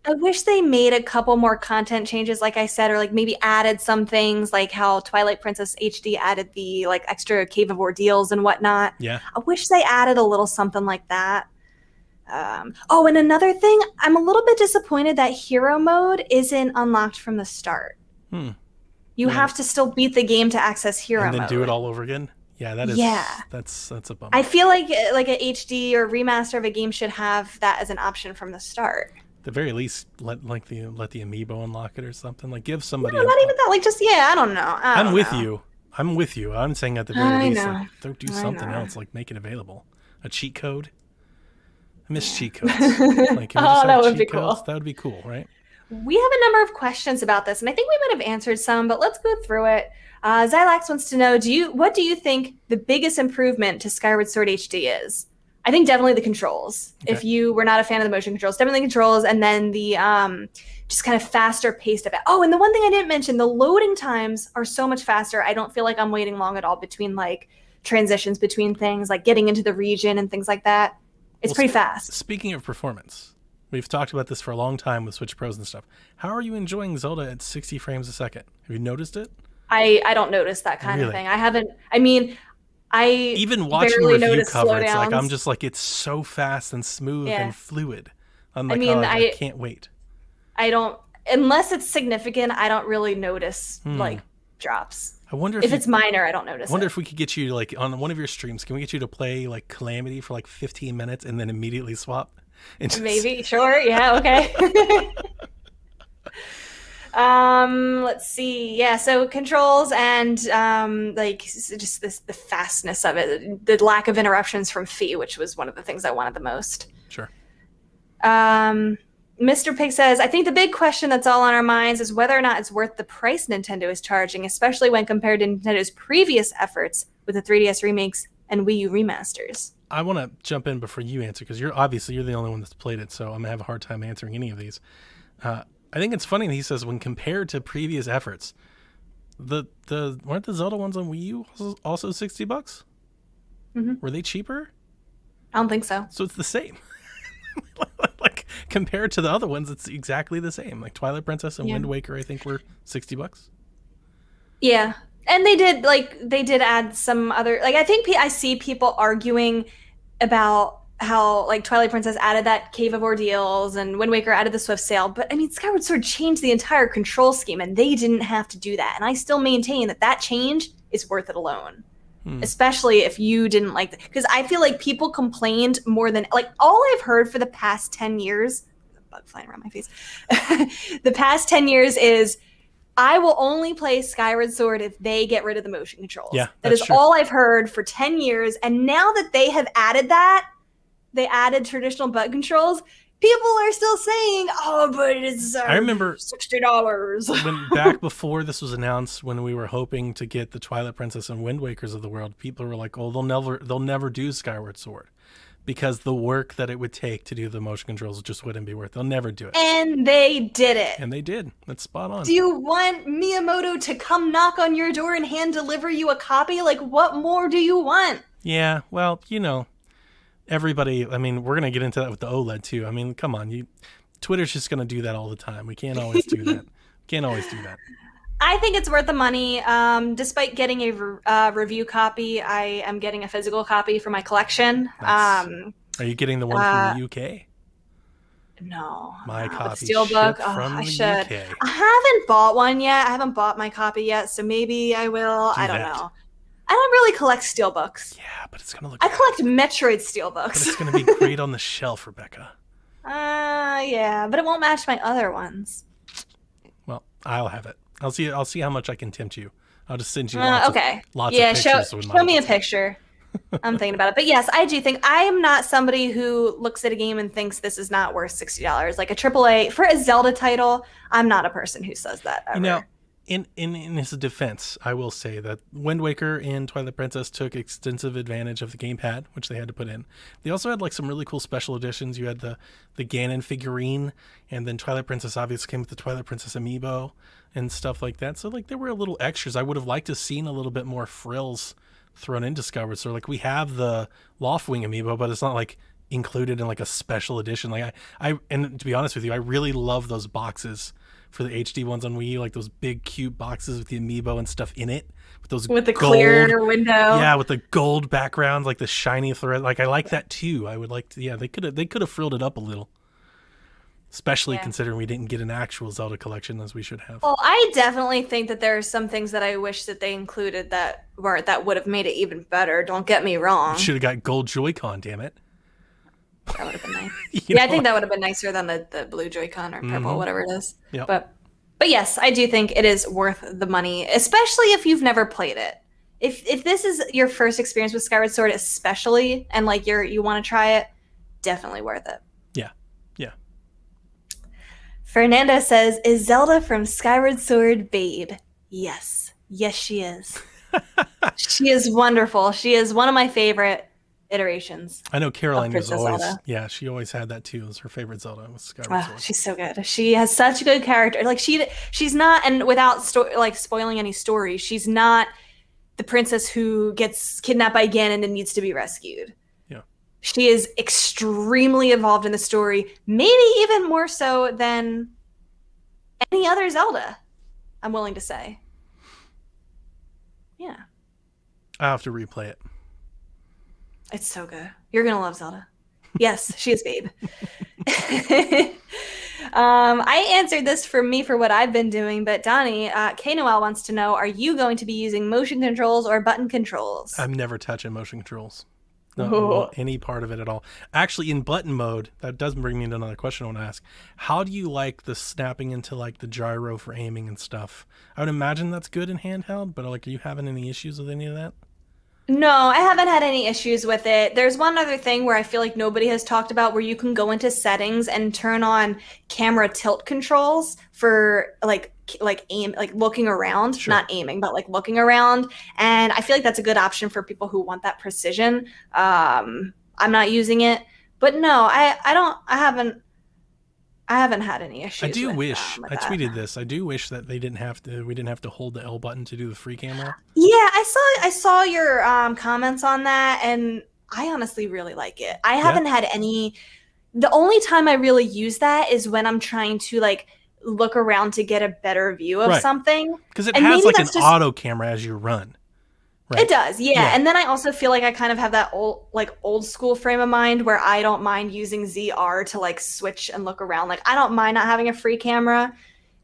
I wish they made a couple more content changes, like I said, or like maybe added some things, like how Twilight Princess HD added the like extra Cave of Ordeals and whatnot. Yeah, I wish they added a little something like that. And another thing, I'm a little bit disappointed that hero mode isn't unlocked from the start. You have to still beat the game to access hero mode. And then do it all over again. Yeah, that is. Yeah, that's a bummer. I feel like an HD or remaster of a game should have that as an option from the start. At the very least, let the amiibo unlock it or something. Like give somebody. No, not even that. Like I don't know. I'm with you. I'm saying at the very least, like, don't do something else. Like make it available. A cheat code. I miss cheat codes. Like, can we just have cheat codes? That would be cool, right? We have a number of questions about this, and I think we might have answered some, but let's go through it. Zylax wants to know, what do you think the biggest improvement to Skyward Sword HD is? I think definitely the controls. Okay. If you were not a fan of the motion controls, definitely the controls, and then the just kind of faster paced of it. Oh, and the one thing I didn't mention, the loading times are so much faster. I don't feel like I'm waiting long at all between like transitions between things, like getting into the region and things like that. It's pretty fast. Speaking of performance, we've talked about this for a long time with Switch Pros and stuff. How are you enjoying Zelda at 60 frames a second? Have you noticed it? I don't notice that kind of thing. I haven't. I mean, I even watching review coverage, like I'm just like it's so fast and smooth and fluid. I'm like, I can't wait. I don't, unless it's significant. I don't really notice like drops. I wonder if it's minor. I don't notice. I wonder if we could get you like on one of your streams. Can we get you to play like Calamity for like 15 minutes and then immediately swap? And just... Maybe. Sure. Yeah. Okay. Let's see. Yeah, so controls and like just the fastness of it, the lack of interruptions from Fee, which was one of the things I wanted the most. Sure. Mr. Pig says, I think the big question that's all on our minds is whether or not it's worth the price Nintendo is charging, especially when compared to Nintendo's previous efforts with the 3DS remakes and Wii U remasters. I want to jump in before you answer because you're the only one that's played it, so I'm gonna have a hard time answering any of these. I think it's funny that he says when compared to previous efforts, weren't the Zelda ones on Wii U also $60? Mm-hmm. Were they cheaper? I don't think so. So it's the same. Like compared to the other ones, it's exactly the same. Like Twilight Princess and Wind Waker, I think were $60. Yeah, and they did add some other, like I think I see people arguing about how like Twilight Princess added that Cave of Ordeals and Wind Waker added the Swift Sail, but I mean Skyward Sword changed the entire control scheme and they didn't have to do that, and I still maintain that change is worth it alone. Especially if you didn't like it, because I feel like people complained more than like all I've heard for the past 10 years, a bug flying around my face, the past 10 years is I will only play Skyward Sword if they get rid of the motion controls. Yeah, that is true. All I've heard for 10 years, and now that they have added that, they added traditional button controls, people are still saying, oh, but it's I remember $60. When back before this was announced, when we were hoping to get the Twilight Princess and Wind Wakers of the world, people were like, oh, they'll never do Skyward Sword because the work that it would take to do the motion controls just wouldn't be worth it. They'll never do it. And they did it. And they did. That's spot on. Do you want Miyamoto to come knock on your door and hand deliver you a copy? Like, what more do you want? Yeah, well, everybody, I mean, we're going to get into that with the OLED too. I mean, come on, Twitter's just going to do that all the time. We can't always do that. I think it's worth the money. Despite getting a review copy, I am getting a physical copy for my collection. Nice. Are you getting the one from the UK? No. My copy Steelbook. From I the should. UK. I haven't bought one yet. I haven't bought my copy yet, so maybe I will. I don't know. I don't really collect steelbooks. Yeah, but it's going to look I collect Metroid steelbooks. But it's going to be great on the shelf, Rebecca. Yeah, but it won't match my other ones. Well, I'll have it. I'll see how much I can tempt you. I'll just send you lots of pictures. Show me a picture. I'm thinking about it. But yes, I do think I am not somebody who looks at a game and thinks this is not worth $60. Like a AAA for a Zelda title, I'm not a person who says that ever. in his defense, I will say that Wind Waker and Twilight Princess took extensive advantage of the gamepad, which they had to put in. They also had like some really cool special editions. You had the Ganon figurine, and then Twilight Princess obviously came with the Twilight Princess amiibo and stuff like that. So like there were a little extras. I would have liked to have seen a little bit more frills thrown into Skyward Sword. Like we have the Loftwing amiibo, but it's not like included in like a special edition. Like I and to be honest with you, I really love those boxes for the HD ones on Wii U, like those big cute boxes with the amiibo and stuff in it, with the gold, clear window. Yeah, with the gold backgrounds, like the shiny thread. Like I like that too. I would like to. Yeah, they could have frilled it up a little, especially considering we didn't get an actual Zelda collection as we should have. Well, I definitely think that there are some things that I wish that they included that would have made it even better. Don't get me wrong. Should have got gold Joy-Con. Damn it. That would have been nice. Yeah, I think that would have been nicer than the blue Joy-Con or purple, whatever it is. Yep. But yes, I do think it is worth the money, especially if you've never played it. If this is your first experience with Skyward Sword, especially, and like you want to try it, definitely worth it. Yeah. Fernanda says, "Is Zelda from Skyward Sword babe?" Yes, she is. She is wonderful. She is one of my favorite iterations. I know Caroline was always Zelda. she always had that too. It was her favorite Zelda was Skyward Sword. She's so good. She has such a good character. Like she's not, and without spoiling any story, she's not the princess who gets kidnapped by Ganon and needs to be rescued. Yeah. She is extremely involved in the story, maybe even more so than any other Zelda, I'm willing to say. Yeah. I'll have to replay it. It's so good. You're going to love Zelda. Yes, she is babe. I answered this for me for what I've been doing, but Donnie, K Noel wants to know, are you going to be using motion controls or button controls? I'm never touching motion controls. Not any part of it at all. Actually, in button mode, that does bring me into another question I want to ask. How do you like the snapping into like the gyro for aiming and stuff? I would imagine that's good in handheld, but like, are you having any issues with any of that? No, I haven't had any issues with it. There's one other thing where I feel like nobody has talked about, where you can go into settings and turn on camera tilt controls for like aim, like looking around, Sure. Not aiming, but like looking around. And I feel like that's a good option for people who want that precision. I'm not using it, but no, I haven't had any issues. I do wish I that. tweeted this. I do wish that we didn't have to hold the L button to do the free camera. Yeah, I saw your comments on that, and I honestly really like it. I haven't had any. The only time I really use that is when I'm trying to like look around to get a better view of something, because it has like an auto camera as you run. Right? It does, yeah. And then I also feel like I kind of have that old school frame of mind where I don't mind using ZR to like switch and look around. Like I don't mind not having a free camera.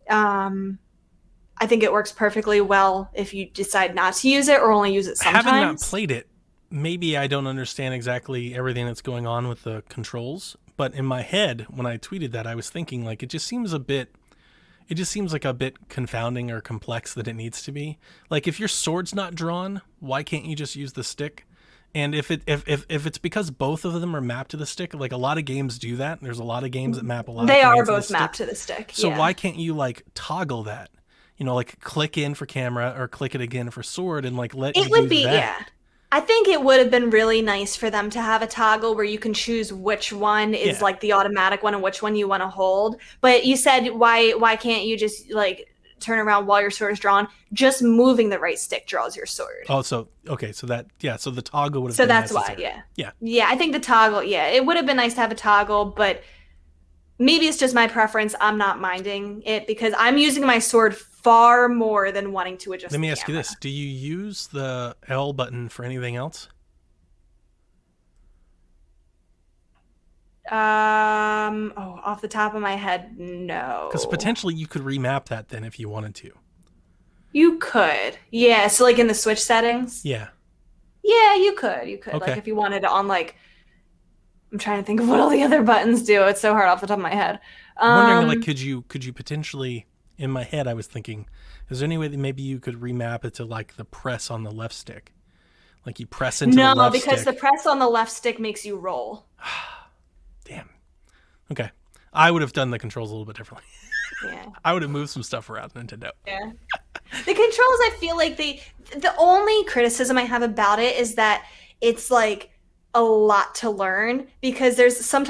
I think it works perfectly well if you decide not to use it or only use it sometimes. Having not played it, maybe I don't understand exactly everything that's going on with the controls. But in my head, when I tweeted that, I was thinking like it just seems like a bit confounding or complex that it needs to be. Like if your sword's not drawn, why can't you just use the stick? And if it's because both of them are mapped to the stick, like a lot of games do that. There's a lot of games that map a lot. They of are both mapped to the stick. So why can't you like toggle that? You know, like click in for camera or click it again for sword and like let it would be that. Yeah. I think it would have been really nice for them to have a toggle where you can choose which one is like the automatic one and which one you want to hold. But you said why can't you just like turn around while your sword is drawn? Just moving the right stick draws your sword. Oh, so okay, so that so the toggle would have been So that's necessary. Why, Yeah, I think the toggle, it would have been nice to have a toggle, but maybe it's just my preference. I'm not minding it because I'm using my sword far more than wanting to adjust. Let me ask you this: do you use the L button for anything else? Off the top of my head, no. Because potentially you could remap that then if you wanted to. You could, yeah. So like in the Switch settings. Yeah. Yeah, you could. Okay. Like if you wanted to on like. I'm trying to think of what all the other buttons do. It's so hard off the top of my head. I'm wondering, like, could you potentially? In my head, I was thinking, is there any way that maybe you could remap it to like the press on the left stick? Like you press into the left stick. No, because the press on the left stick makes you roll. Damn. Okay. I would have done the controls a little bit differently. Yeah. I would have moved some stuff around Nintendo. Yeah. The controls, I feel like the only criticism I have about it is that it's like a lot to learn, because there's some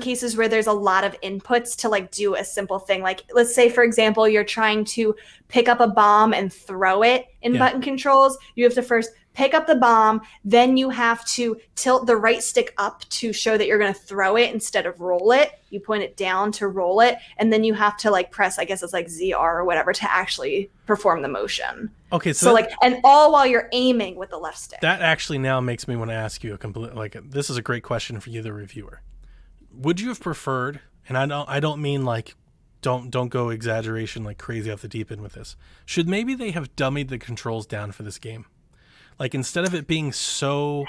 cases where there's a lot of inputs to like do a simple thing. Like, let's say, for example, you're trying to pick up a bomb and throw it in button controls. You have to first pick up the bomb, then you have to tilt the right stick up to show that you're going to throw it instead of roll it. You point it down to roll it, and then you have to like press, I guess it's like ZR or whatever, to actually perform the motion. Okay, so like, and all while you're aiming with the left stick. That actually now makes me want to ask you this is a great question for you, the reviewer. Would you have preferred, and I don't mean like don't go exaggeration like crazy off the deep end with this. Should maybe they have dummied the controls down for this game? Like, instead of it being so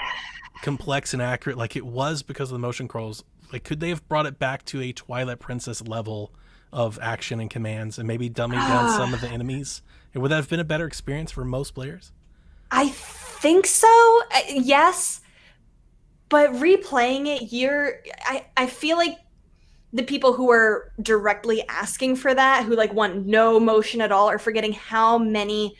complex and accurate like it was because of the motion controls, like, could they have brought it back to a Twilight Princess level of action and commands and maybe dummied down some of the enemies? And would that have been a better experience for most players? I think so. Yes. But replaying it, I feel like the people who are directly asking for that, who like want no motion at all, are forgetting how many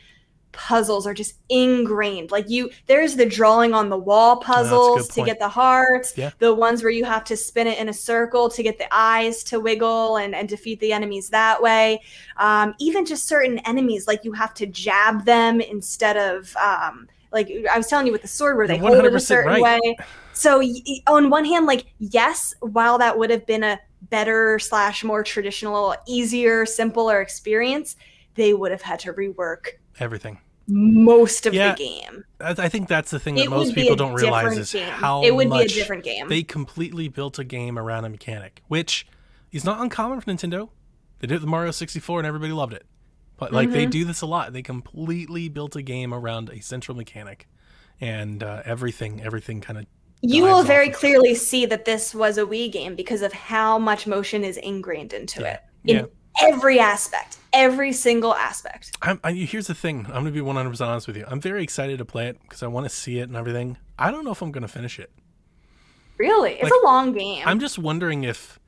puzzles are just ingrained. Like, there's the drawing on the wall puzzles to get the hearts, the ones where you have to spin it in a circle to get the eyes to wiggle and defeat the enemies that way. Even just certain enemies, like you have to jab them instead of like I was telling you with the sword, where they hold it a certain way. So on one hand, like, yes, while that would have been a better / more traditional, easier, simpler experience, they would have had to rework everything, most of the game. I think that's the thing that most people don't realize is how it would be a different game. They completely built a game around a mechanic, which is not uncommon for Nintendo. They did it with Mario 64 and everybody loved it. But like they do this a lot. They completely built a game around a central mechanic, and everything kind of. You will very clearly see that this was a Wii game because of how much motion is ingrained into it. In every aspect, every single aspect. Here's the thing. I'm going to be 100% honest with you. I'm very excited to play it because I want to see it and everything. I don't know if I'm going to finish it. Really? It's a long game. I'm just wondering if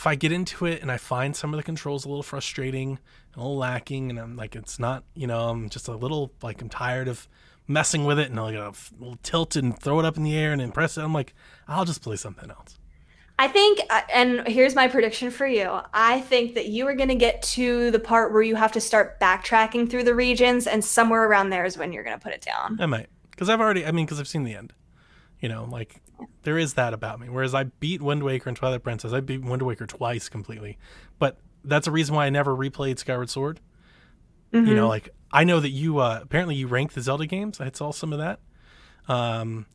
I get into it and I find some of the controls a little frustrating, a little lacking, and I'm like, it's not, I'm just a little, like, I'm tired of messing with it, and I'll tilt it and throw it up in the air and then press it. I'm like, I'll just play something else. I think, and here's my prediction for you, I think that you are going to get to the part where you have to start backtracking through the regions, and somewhere around there is when you're going to put it down. I might, because I've seen the end. There is that about me. Whereas I beat Wind Waker and Twilight Princess. I beat Wind Waker twice completely. But that's a reason why I never replayed Skyward Sword. Mm-hmm. I know that you, apparently you rank the Zelda games. I saw some of that. Now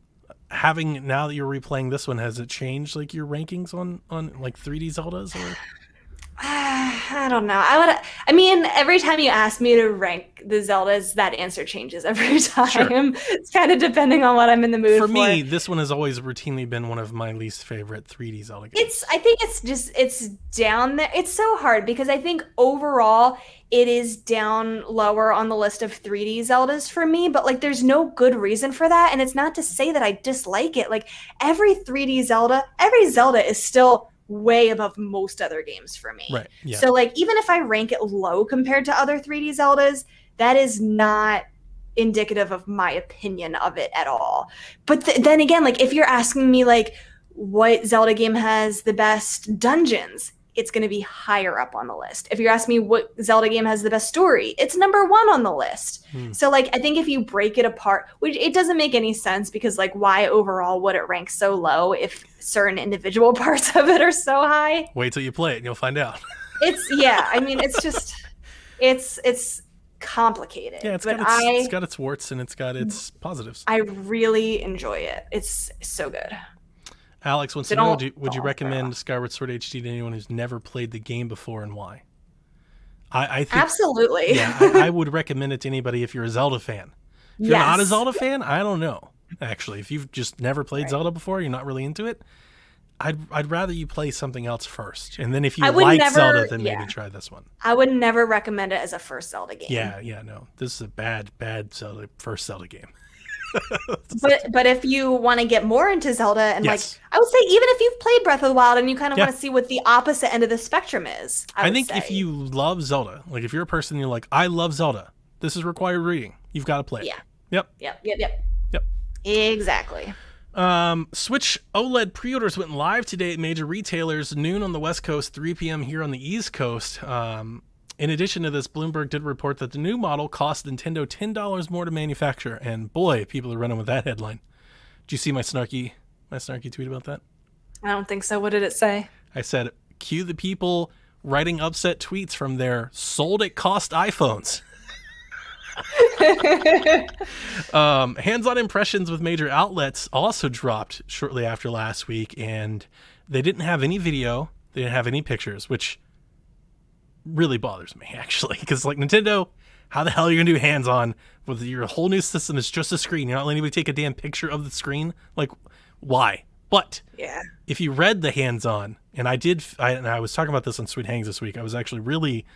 that you're replaying this one, has it changed like your rankings on like 3D Zeldas or? I don't know. Every time you ask me to rank the Zeldas, that answer changes every time. Sure. It's kind of depending on what I'm in the mood for. For me, this one has always routinely been one of my least favorite 3D Zelda games. I think it's down there. It's so hard because I think overall it is down lower on the list of 3D Zeldas for me, but like there's no good reason for that. And it's not to say that I dislike it. Like every Zelda is still way above most other games for me. Right. Yeah. So like even if I rank it low compared to other 3D Zeldas, that is not indicative of my opinion of it at all. But then again, like if you're asking me like what Zelda game has the best dungeons, it's going to be higher up on the list. If you're asking me what Zelda game has the best story, it's number 1 on the list. So like I think if you break it apart, which it doesn't make any sense because like why overall would it rank so low if certain individual parts of it are so high? Wait till you play it and you'll find out. It's just it's complicated. Yeah, it's got its warts and it's got its positives. I really enjoy it. It's so good. Alex wants to know, would you recommend Skyward Sword HD to anyone who's never played the game before, and why? I think absolutely. Yeah, I would recommend it to anybody if you're a Zelda fan. If you're not a Zelda fan, I don't know. Actually, if you've just never played Zelda before, you're not really into it, I'd rather you play something else first. And then if you like Zelda, then maybe try this one. I would never recommend it as a first Zelda game. Yeah, no. This is a bad first Zelda game. But if you want to get more into Zelda and like I would say even if you've played Breath of the Wild and you kind of want to see what the opposite end of the spectrum is, I think if you love Zelda, like if you're a person you're like I love Zelda, This is required reading. You've got to play it. Yeah. Yep. Exactly. Switch OLED pre-orders went live today at major retailers, noon on the West Coast, 3 p.m. here on the East Coast. In addition to this, Bloomberg did report that the new model cost Nintendo $10 more to manufacture, and boy, people are running with that headline. Did you see my snarky tweet about that? I don't think so. What did it say? I said, cue the people writing upset tweets from their sold at cost iPhones. Hands-on impressions with major outlets also dropped shortly after last week, and they didn't have any video, they didn't have any pictures, which really bothers me, actually, because like Nintendo, how the hell are you gonna do hands-on with your whole new system? It's just a screen. You're not letting anybody take a damn picture of the screen. Like, why? But if you read the hands-on, and I was talking about this on Sweet Hangs this week, I was actually really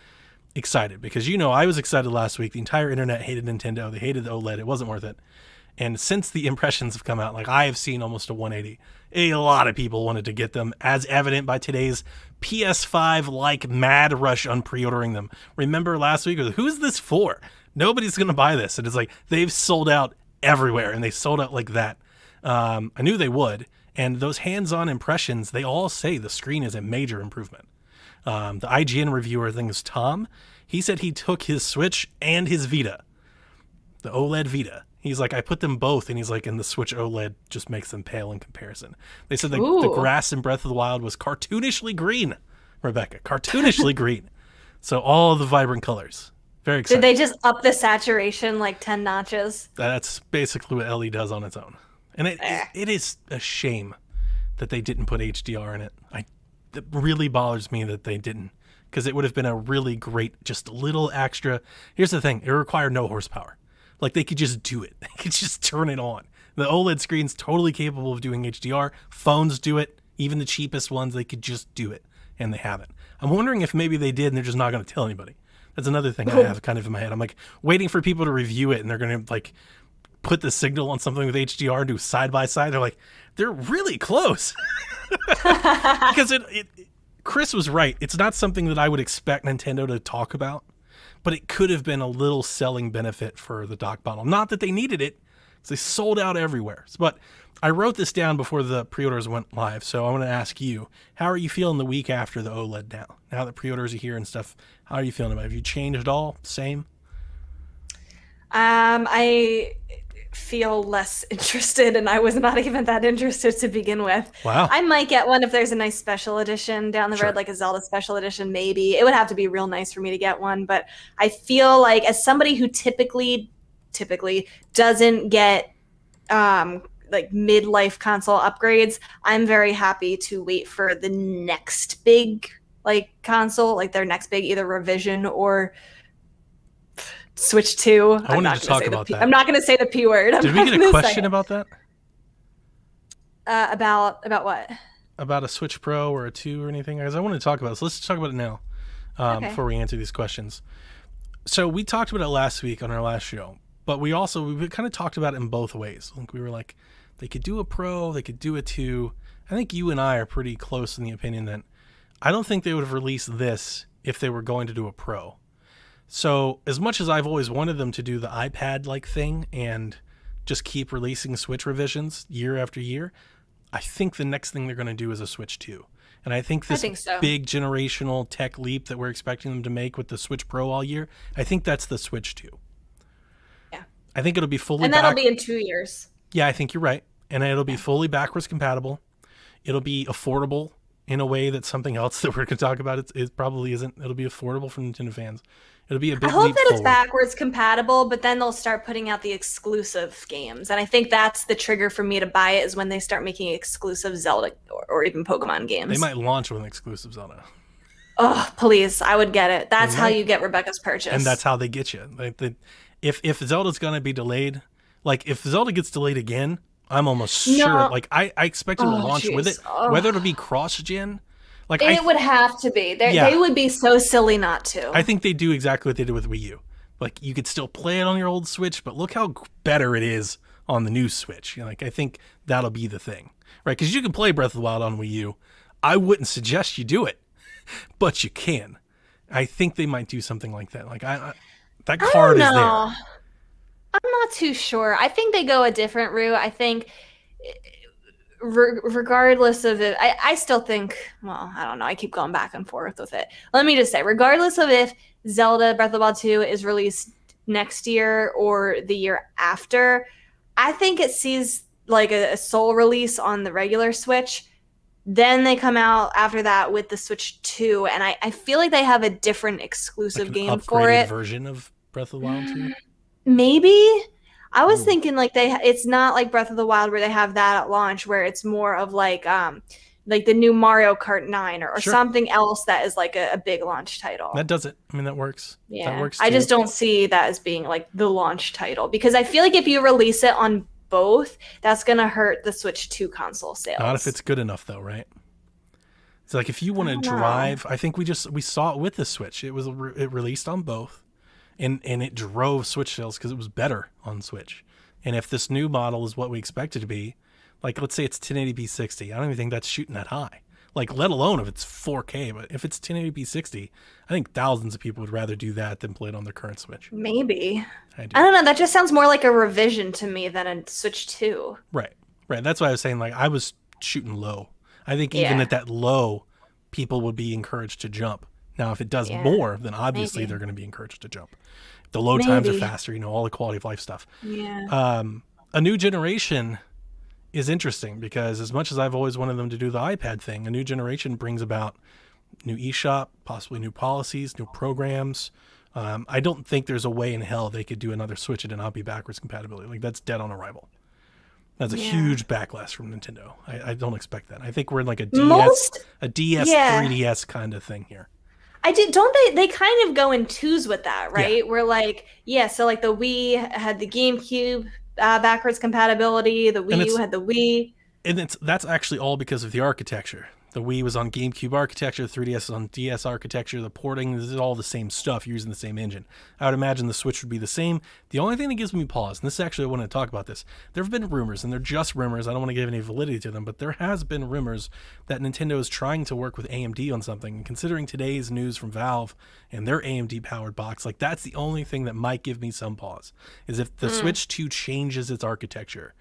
excited because, I was excited last week. The entire internet hated Nintendo. They hated the OLED. It wasn't worth it. And since the impressions have come out, like I have seen almost a 180. A lot of people wanted to get them, as evident by today's PS5 mad rush on pre-ordering them. Remember last week, who's this for? Nobody's going to buy this. And it's like they've sold out everywhere, and they sold out like that. I knew they would. And those hands-on impressions, they all say the screen is a major improvement. The IGN reviewer, I think is Tom, he said he took his Switch and his Vita, the OLED Vita. He's like, I put them both, and he's like, and the Switch OLED just makes them pale in comparison. They said the grass in Breath of the Wild was cartoonishly green, Rebecca, cartoonishly green. So all the vibrant colors. Very exciting. Did they just up the saturation like 10 notches? That's basically what LE does on its own. And it is a shame that they didn't put HDR in it. It really bothers me that they didn't, because it would have been a really great, just a little extra. Here's the thing. It required no horsepower. Like, they could just do it. They could just turn it on. The OLED screen's totally capable of doing HDR. Phones do it. Even the cheapest ones, they could just do it, and they haven't. I'm wondering if maybe they did, and they're just not going to tell anybody. That's another thing I have kind of in my head. I'm like waiting for people to review it, and they're going to like put the signal on something with HDR and do side by side. They're like, they're really close. Because Chris was right. It's not something that I would expect Nintendo to talk about, but it could have been a little selling benefit for the dock bottle. Not that they needed it, because they sold out everywhere. But I wrote this down before the pre-orders went live, so I want to ask you, how are you feeling the week after the OLED now? Now that pre-orders are here and stuff, how are you feeling about it? Have you changed at all? Same? I feel less interested, and I was not even that interested to begin with. Wow. I might get one if there's a nice special edition down the road, like a Zelda special edition, maybe. It would have to be real nice for me to get one, but I feel like as somebody who typically doesn't get midlife console upgrades, I'm very happy to wait for the next big console, like their next big either revision or Switch 2. I wanted to talk about that. I'm not going to say the P word. Did we get a question about that? About what? About a Switch Pro or a 2 or anything? Because I want to talk about it. So let's talk about it now before we answer these questions. So we talked about it last week on our last show, but we kind of talked about it in both ways. Like we were like, they could do a Pro, they could do a 2. I think you and I are pretty close in the opinion that I don't think they would have released this if they were going to do a Pro. So as much as I've always wanted them to do the iPad-like thing and just keep releasing Switch revisions year after year, I think the next thing they're going to do is a Switch 2. And I think this big generational tech leap that we're expecting them to make with the Switch Pro all year, I think that's the Switch 2. Yeah. I think it'll be fully And that'll be in 2 years. Yeah, I think you're right. And it'll be fully backwards compatible. It'll be affordable in a way that something else that we're going to talk about it probably isn't. It'll be affordable for Nintendo fans. It'll be a big leap I hope that forward. it's backwards compatible, but then they'll start putting out the exclusive games. And I think that's the trigger for me to buy it, is when they start making exclusive Zelda or even Pokemon games. They might launch with an exclusive Zelda. Oh, please. I would get it. That's how you get Rebecca's purchase. And that's how they get you. If Zelda's going to be delayed, like if Zelda gets delayed again, I'm almost sure. Like I expect it to launch with it, whether it'll be cross-gen. Like it would have to be. They would be so silly not to. I think they do exactly what they did with Wii U. Like you could still play it on your old Switch, but look how better it is on the new Switch. I think that'll be the thing, right? Because you can play Breath of the Wild on Wii U. I wouldn't suggest you do it, but you can. I think they might do something like that. Like That I card don't is there. know. I'm not too sure. I think they go a different route. I think regardless of it, I still think, well, I don't know. I keep going back and forth with it. Let me just say, regardless of if Zelda Breath of the Wild 2 is released next year or the year after, I think it sees like a sole release on the regular Switch. Then they come out after that with the Switch 2, and I feel like they have a different exclusive Like an game for upgraded it. version of Breath of the Wild 2? Maybe. I was Ooh. thinking like it's not like Breath of the Wild where they have that at launch, where it's more of like the new Mario Kart 9 or Sure. something else that is like a big launch title. That does it. I mean, that works. Yeah. That works I too. just don't see that as being like the launch title, because I feel like if you release it on both, that's going to hurt the Switch 2 console sales. Not if it's good enough though, right? It's like if you want to don't know. drive, I think we saw it with the Switch. It released on both, and it drove Switch sales because it was better on Switch. And if this new model is what we expect it to be, like let's say it's 1080p 60, I don't even think that's shooting that high. Like let alone if it's 4K, but if it's 1080p 60, I think thousands of people would rather do that than play it on their current Switch. Maybe. I do. I don't know. That just sounds more like a revision to me than a Switch 2. Right. That's why I was saying like I was shooting low. I think even at that low, people would be encouraged to jump. Now, if it does more, then obviously they're going to be encouraged to jump. The load times are faster, all the quality of life stuff. Yeah. A new generation is interesting because as much as I've always wanted them to do the iPad thing, a new generation brings about new eShop, possibly new policies, new programs. I don't think there's a way in hell they could do another Switch and not be backwards compatibility. Like that's dead on arrival. That's a huge backlash from Nintendo. I don't expect that. I think we're in like a DS, 3DS kind of thing here. Don't they kind of go in twos with that, right? Yeah. We're like, so like the Wii had the GameCube backwards compatibility, the Wii U had the Wii. And that's actually all because of the architecture. The Wii was on GameCube architecture, 3DS is on DS architecture, the porting, this is all the same stuff, you're using the same engine. I would imagine the Switch would be the same. The only thing that gives me pause, and this is actually I want to talk about this, there have been rumors, and they're just rumors, I don't want to give any validity to them, but there has been rumors that Nintendo is trying to work with AMD on something, and considering today's news from Valve and their AMD-powered box, like that's the only thing that might give me some pause, is if the Switch 2 changes its architecture.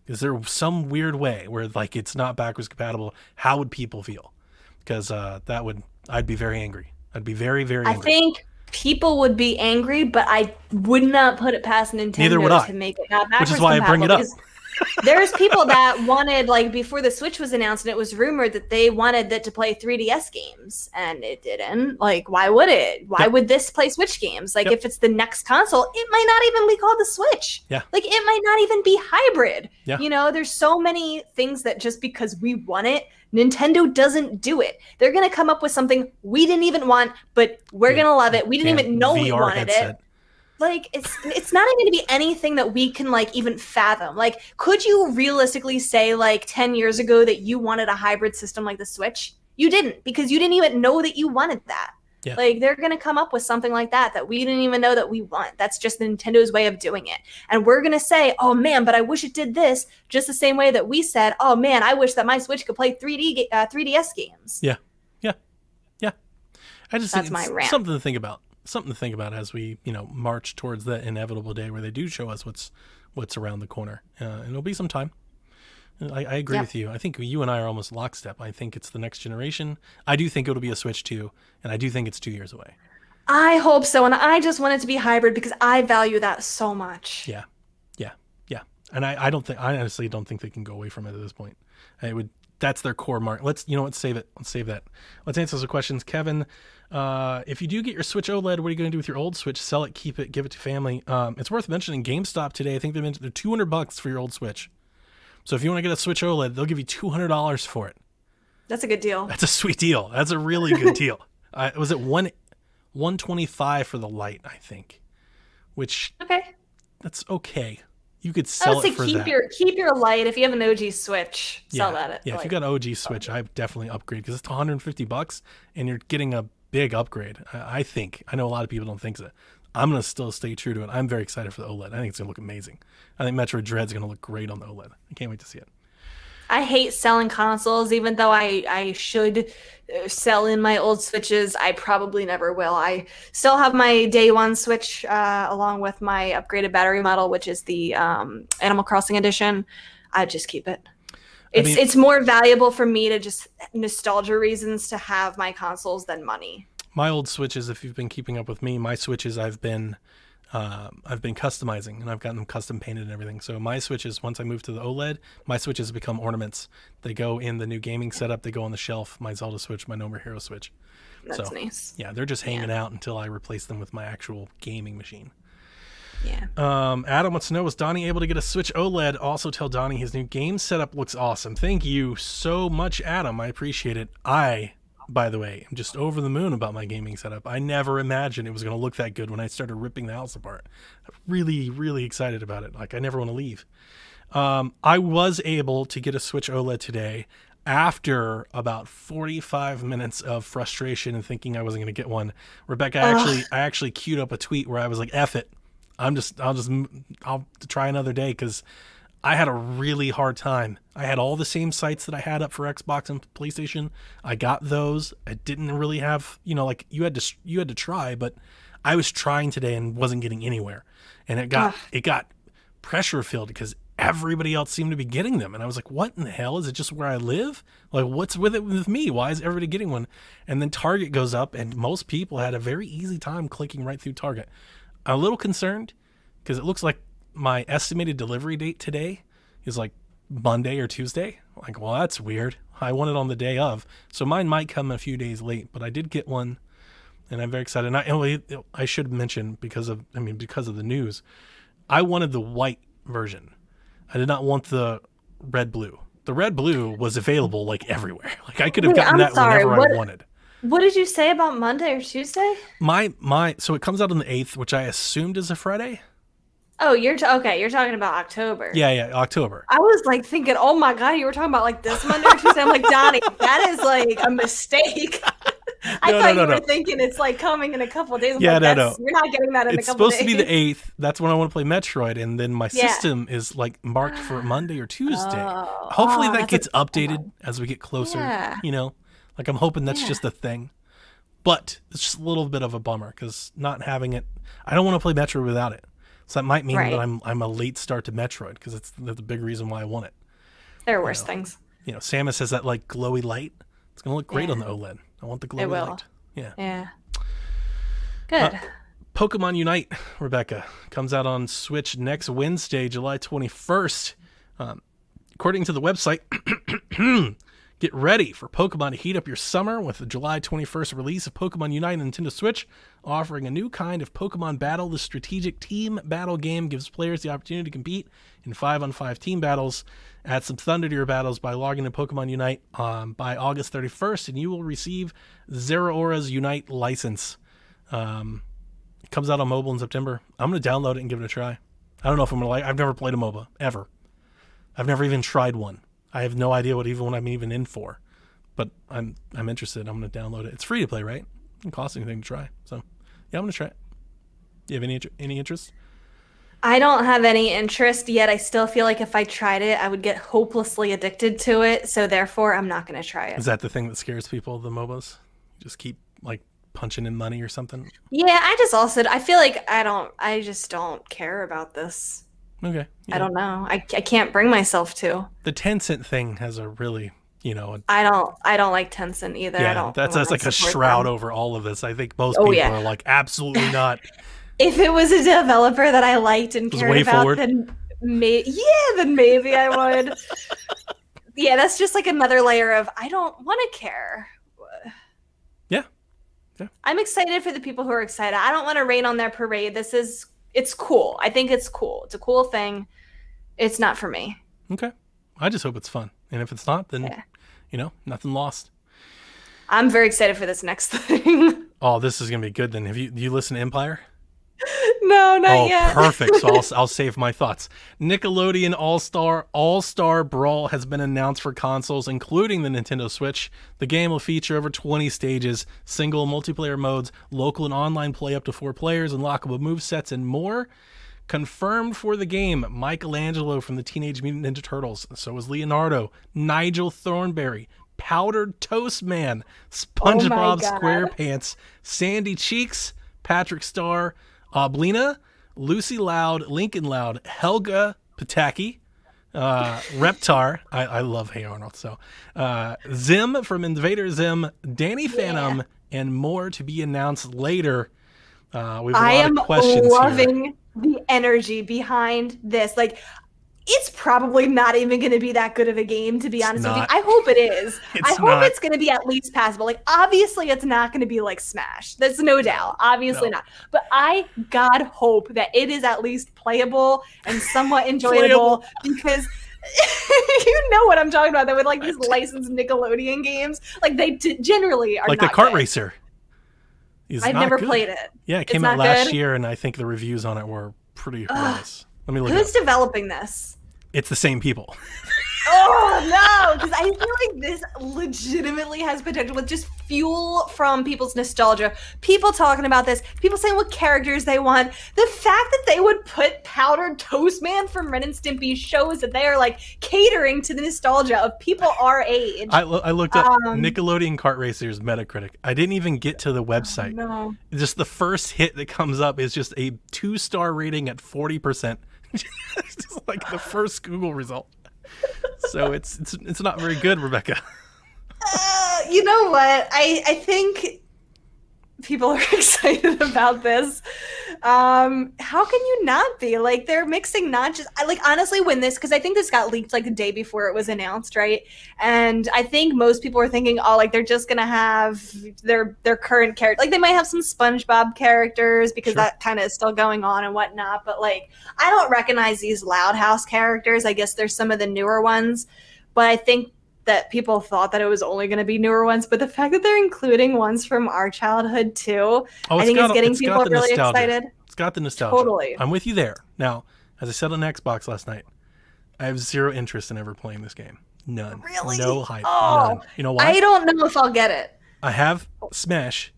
Is there some weird way where like it's not backwards compatible? How would people feel? Because I'd be very angry. I'd be very, very angry. I think people would be angry, but I would not put it past Nintendo Neither would I. to make it not backwards Which is why I bring it up. There's people that wanted, like before the Switch was announced and it was rumored that they wanted it to play 3DS games and it didn't. Like, why would it? Why would this play Switch games? Like if it's the next console, it might not even be called the Switch. Yeah. Like it might not even be hybrid. Yeah. There's so many things that just because we want it, Nintendo doesn't do it. They're going to come up with something we didn't even want, but we're going to love it. We didn't even know we wanted it. Like it's not even going to be anything that we can like even fathom. Like, could you realistically say like 10 years ago that you wanted a hybrid system like the Switch? You didn't, because you didn't even know that you wanted that. Yeah. Like they're going to come up with something like that we didn't even know that we want. That's just Nintendo's way of doing it. And we're going to say, oh man, but I wish it did this, just the same way that we said, oh man, I wish that my Switch could play 3DS games. Yeah. I just That's think my rant. Something to think about as we, march towards that inevitable day where they do show us what's around the corner. And it'll be some time. I agree with you. I think you and I are almost lockstep. I think it's the next generation. I do think it'll be a Switch 2, and I do think it's 2 years away. I hope so, and I just want it to be hybrid because I value that so much. Yeah. And I honestly don't think they can go away from it at this point. That's their core mark. Let's save it. Let's save that. Let's answer some questions. Kevin, if you do get your Switch OLED, what are you going to do with your old Switch? Sell it, keep it, give it to family. It's worth mentioning GameStop today. I think they mentioned they're $200 for your old Switch. So if you want to get a Switch OLED, they'll give you $200 for it. That's a good deal. That's a sweet deal. That's a really good deal. Was it $125 for the Lite, I think, which that's okay. You could sell it for that. Keep your Lite. If you have an OG Switch, sell that. Yeah, if you got an OG Switch, I definitely upgrade because it's $150 and you're getting a big upgrade. I think. I know a lot of people don't think so. I'm going to still stay true to it. I'm very excited for the OLED. I think it's going to look amazing. I think Metroid Dread's going to look great on the OLED. I can't wait to see it. I hate selling consoles, even though I should sell in my old Switches. I probably never will. I still have my day one Switch along with my upgraded battery model, which is the Animal Crossing edition. I just keep it. It's more valuable for me to just nostalgia reasons to have my consoles than money. My old Switches, if you've been keeping up with me, my Switches I've been customizing, and I've gotten them custom painted and everything. So my Switches, once I moved to the OLED, my Switches become ornaments. They go in the new gaming setup. They go on the shelf. My Zelda Switch, my No More Hero Switch. That's nice. Yeah, they're just hanging out until I replace them with my actual gaming machine. Yeah. Adam wants to know, was Donnie able to get a Switch OLED? Also tell Donnie his new game setup looks awesome. Thank you so much, Adam. I appreciate it. By the way, I'm just over the moon about my gaming setup. I never imagined it was going to look that good when I started ripping the house apart. I'm really, really excited about it. Like, I never want to leave. I was able to get a Switch OLED today after about 45 minutes of frustration and thinking I wasn't going to get one. Rebecca, I actually queued up a tweet where I was like, F it. I'll try another day, because I had a really hard time. I had all the same sites that I had up for Xbox and PlayStation. I got those. I didn't really have, like you had to try, but I was trying today and wasn't getting anywhere. And it got pressure filled because everybody else seemed to be getting them. And I was like, what in the hell? Is it just where I live? Like, what's with it with me? Why is everybody getting one? And then Target goes up, and most people had a very easy time clicking right through Target. I'm a little concerned because it looks like my estimated delivery date today is like Monday or Tuesday. Like, well, that's weird. I want it on the day of. So mine might come a few days late, but I did get one, and I'm very excited. And I should mention, because of the news, I wanted the white version. I did not want the red-blue. The red-blue was available like everywhere. Like, I could have gotten that whenever I wanted. What did you say about Monday or Tuesday? So it comes out on the 8th, which I assumed is a Friday. Oh, you're talking about October. Yeah, October. I was like thinking, oh my God, you were talking about like this Monday or Tuesday. I'm like, Donnie, that is like a mistake. I thought you were thinking it's like coming in a couple of days. Yeah, like, no. You're not getting that in a couple of days. It's supposed to be the 8th. That's when I want to play Metroid. And then my system is like marked for Monday or Tuesday. Hopefully that gets updated as we get closer. Yeah. Like, I'm hoping that's just a thing. But it's just a little bit of a bummer, because not having it, I don't want to play Metroid without it. So that might mean that I'm a late start to Metroid, because that's the big reason why I want it. There are worse things. Samus has that like glowy light. It's going to look great on the OLED. I want the glowy light. Yeah. Good. Pokemon Unite, Rebecca, comes out on Switch next Wednesday, July 21st. According to the website, get ready for Pokemon to heat up your summer with the July 21st release of Pokemon Unite on Nintendo Switch, offering a new kind of Pokemon battle. The strategic team battle game gives players the opportunity to compete in 5-on-5 team battles. Add some thunder to your battles by logging into Pokemon Unite by August 31st, and you will receive Zeraora's Unite license. It comes out on mobile in September. I'm going to download it and give it a try. I don't know if I'm going to I've never played a MOBA, ever. I've never even tried one. I have no idea what I'm even in for, but I'm interested. I'm going to download it. It's free to play, right? It doesn't cost anything to try. So, yeah, I'm going to try it. Do you have any interest? I don't have any interest yet. I still feel like if I tried it, I would get hopelessly addicted to it. So therefore, I'm not going to try it. Is that the thing that scares people, the MOBAs? You just keep like punching in money or something? Yeah, I feel like I just don't care about this. Okay. Yeah. I don't know. I can't bring myself to. The Tencent thing has a really, I don't like Tencent either. Yeah, that's like a shroud over all of this. I think most people are like, absolutely not. If it was a developer that I liked and cared about, then maybe I would. Yeah, that's just like another layer of I don't want to care. Yeah. I'm excited for the people who are excited. I don't want to rain on their parade. It's cool. I think it's cool. It's a cool thing. It's not for me. Okay. I just hope it's fun. And if it's not, then, nothing lost. I'm very excited for this next thing. Oh, this is going to be good then. Do you listen to Empire? No, not yet. Oh, perfect. So I'll save my thoughts. Nickelodeon All-Star Brawl has been announced for consoles, including the Nintendo Switch. The game will feature over 20 stages, single multiplayer modes, local and online play up to 4 players, unlockable movesets, and more. Confirmed for the game, Michelangelo from the Teenage Mutant Ninja Turtles. So was Leonardo, Nigel Thornberry, Powdered Toast Man, SpongeBob SquarePants, Sandy Cheeks, Patrick Starr, Oblina, Lucy Loud, Lincoln Loud, Helga Pataki, Reptar. I love Hey Arnold. So Zim from Invader Zim, Danny Phantom, and more to be announced later. We have a lot of questions loving the energy behind this. Like, it's probably not even going to be that good of a game, to be honest with you. I hope it is. I hope it's going to be at least passable. Like, obviously, it's not going to be like Smash. There's no doubt. Obviously not. But I, God, hope that it is at least playable and somewhat enjoyable because you know what I'm talking about. That with like these licensed Nickelodeon games, like they generally are like not the Kart good. Racer. I've never played it. Yeah, it came out last year, and I think the reviews on it were pretty horrendous. Let me look. Who's developing this? It's the same people. Oh no, because I feel like this legitimately has potential with just fuel from people's nostalgia. People talking about this, people saying what characters they want. The fact that they would put Powdered Toast Man from Ren and Stimpy shows that they are like catering to the nostalgia of people our age. I looked up Nickelodeon Kart Racers Metacritic. I didn't even get to the website. No. Just the first hit that comes up is just a 2-star rating at 40%. It's just like the first Google result. So it's not very good, Rebecca. You know what? I think people are excited about this. How can you not be? Like, they're mixing not just honestly when this, because I think this got leaked like the day before it was announced, right? And I think most people are thinking, oh, like they're just gonna have their current character, like they might have some SpongeBob characters because that kind of is still going on and whatnot. But like, I don't recognize these Loud House characters. I guess there's some of the newer ones, but I think that people thought that it was only going to be newer ones, but the fact that they're including ones from our childhood too, I think it's getting people really excited. It's got the nostalgia. Totally. I'm with you there. Now, as I said on Xbox last night, I have zero interest in ever playing this game. None. Really? No hype. Oh, none. You know why? I don't know if I'll get it. I have Smash,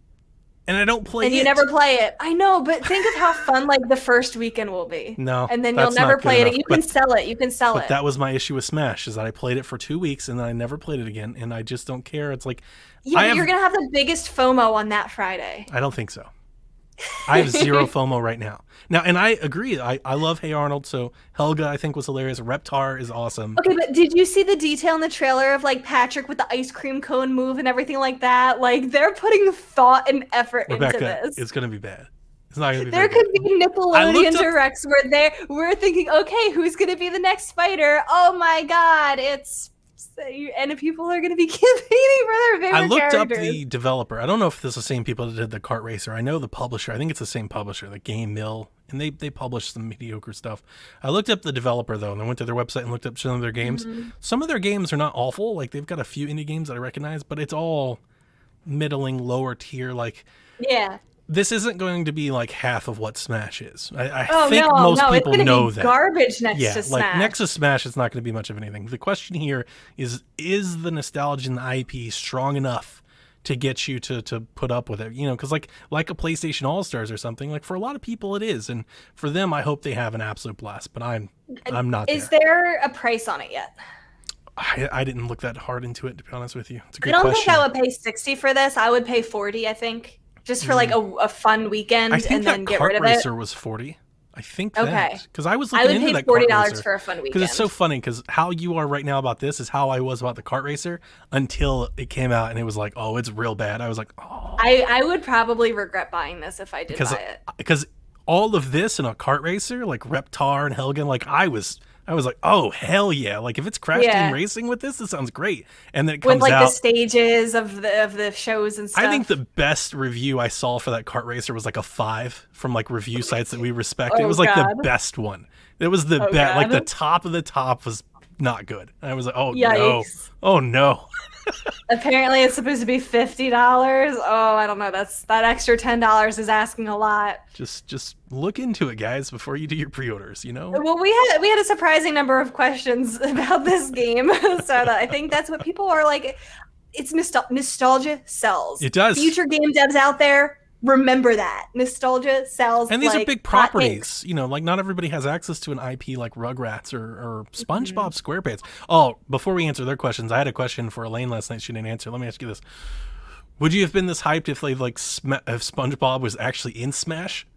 and I don't play it. And you never play it. I know, but think of how fun like the first weekend will be. No, and then you'll never play it. You can sell it. You can sell it. But that was my issue with Smash, is that I played it for 2 weeks and then I never played it again, and I just don't care. It's like, you're gonna have the biggest FOMO on that Friday. I don't think so. I have zero FOMO right now. Now, and I agree. I love Hey Arnold. So Helga, I think, was hilarious. Reptar is awesome. Okay, but did you see the detail in the trailer of like Patrick with the ice cream cone move and everything like that? Like, they're putting thought and effort into this. It's gonna be bad. It's not gonna be. There could be Nickelodeon directs where we're thinking, okay, who's gonna be the next fighter? Oh my God, it's. And people are going to be competing for their favorite I looked characters. up the developer. I don't know if this is the same people that did the Kart Racer. I know the publisher. I think it's the same publisher, the Game Mill, and they publish some mediocre stuff. I looked up the developer, though, and I went to their website and looked up some of their games. Mm-hmm. Some of their games are not awful. Like, they've got a few indie games that I recognize, but it's all middling, lower tier. Like, yeah. This isn't going to be like half of what Smash is. I think most people know that. Garbage next to Smash. Like next to Smash, it's not going to be much of anything. The question here is the nostalgia and the IP strong enough to get you to put up with it? You know, because like a PlayStation All Stars or something. Like for a lot of people, it is, and for them, I hope they have an absolute blast. But I'm not. Is there a price on it yet? I didn't look that hard into it, to be honest with you. It's a good question. I don't question. think I would pay $60 for this. I would pay $40, I think. Just for like a fun weekend and then get rid of it. I think that Kart Racer was $40. I think okay. Because I was looking into that Kart Racer. I would pay $40 for a fun weekend. Because it's so funny, because how you are right now about this is how I was about the Kart Racer until it came out and it was like, oh, it's real bad. I was like, oh. I would probably regret buying this if I did buy it. Because all of this in a Kart Racer, like Reptar and Helgen, like I was like, oh, hell yeah. Like, if it's Crash Team Racing with this sounds great. And then it comes out. With, the stages of the shows and stuff. I think the best review I saw for that Kart Racer was like a 5 from, like, review sites that we respect. It was, like, the best one. It was the best. Like, the top of the top was not good. And I was like, oh, no. Oh, no. Apparently it's supposed to be $50. Oh, I don't know. That extra $10 is asking a lot. Just look into it, guys, before you do your pre-orders, you know? Well, we had a surprising number of questions about this game. So I think that's what people are like. It's nostalgia sells. It does. Future game devs out there, remember that. Nostalgia sells. And these are like big hot properties, like not everybody has access to an IP like Rugrats or SpongeBob SquarePants. Oh, before we answer their questions, I had a question for Elaine last night. She didn't answer. Let me ask you this: would you have been this hyped if if SpongeBob was actually in Smash?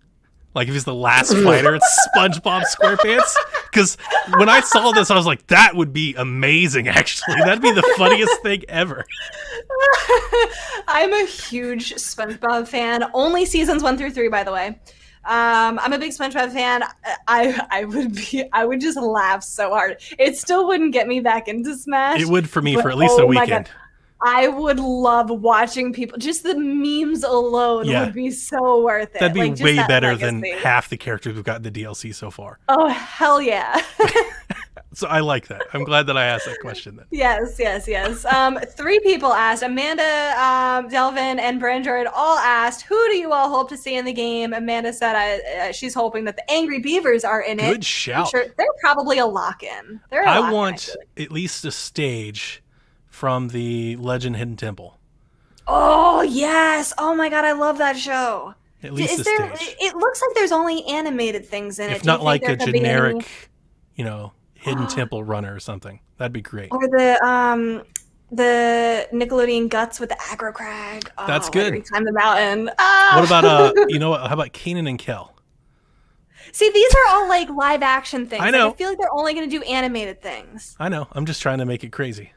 Like if he's the last fighter, it's SpongeBob SquarePants? Because when I saw this, I was like, that would be amazing, actually. That'd be the funniest thing ever. I'm a huge SpongeBob fan. Only seasons 1 through 3, by the way. I'm a big SpongeBob fan. I would just laugh so hard. It still wouldn't get me back into Smash. It would for me for at least a weekend. I would love watching people. Just the memes alone would be so worth it. That'd be way better legacy. than half the characters we've got in the DLC so far. Oh, hell yeah. So I like that. I'm glad that I asked that question then. Yes. 3 people asked. Amanda, Delvin, and Brandroid all asked, who do you all hope to see in the game? Amanda said she's hoping that the Angry Beavers are in it. Good shout. Sure, they're probably a lock-in. I want at least a stage from the Legend Hidden Temple. Oh, yes. Oh, my God. I love that show. At least a stage. It looks like there's only animated things in it. If not like a generic, Hidden Temple runner or something. That'd be great. Or the Nickelodeon Guts with the aggro crag. Oh, that's good. Every time the mountain. What about, how about Kanan and Kel? See, these are all like live action things. I know. Like, I feel like they're only going to do animated things. I know. I'm just trying to make it crazy.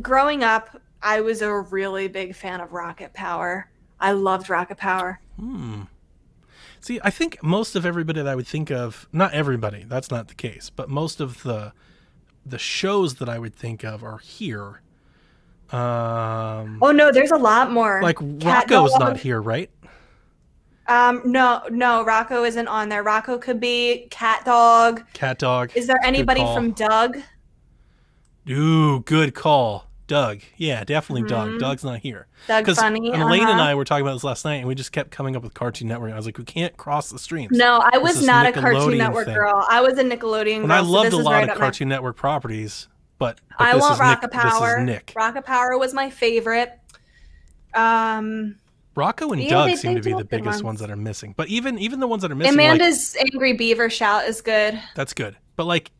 Growing up, I was a really big fan of Rocket Power. I loved Rocket Power. See, I think most of everybody that I would think of, not everybody, that's not the case, but most of the shows that I would think of are here. Oh no, there's a lot more. Like Rocco's not here, right? No, Rocco isn't on there. Rocco could be Cat Dog. Cat Dog. Is there anybody from Doug? Ooh, good call. Doug. Yeah, definitely Doug. Doug's not here. Doug's funny. Elaine and I were talking about this last night, and we just kept coming up with Cartoon Network. And I was like, we can't cross the streams. No, I was not a Cartoon Network girl. I was a Nickelodeon girl. And I loved a lot of Cartoon Network properties, but I want Rocket Power. This is Nick. Rocket Power was my favorite. Rocco and Doug seem to be the biggest ones that are missing. But even the ones that are missing, Amanda's Angry Beaver shout is good. That's good. But like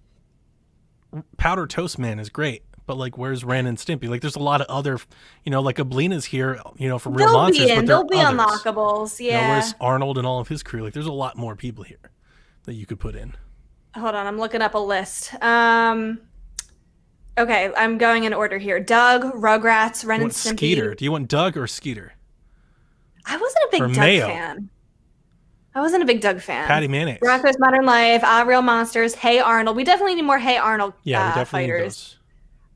Powder Toast Man is great. But like, where's Ren and Stimpy? Like, there's a lot of other, like Ablina's here, from Real Monsters, but they'll be unlockables. Yeah. Where's Arnold and all of his crew? Like, there's a lot more people here that you could put in. Hold on, I'm looking up a list. Okay, I'm going in order here. Doug, Rugrats, Ren and Stimpy. Skeeter. Do you want Doug or Skeeter? I wasn't a big Doug fan. I wasn't a big Doug fan. Patty Mayonnaise. Rocko's Modern Life, Real Monsters, Hey Arnold. We definitely need more Hey Arnold we definitely fighters. Need those.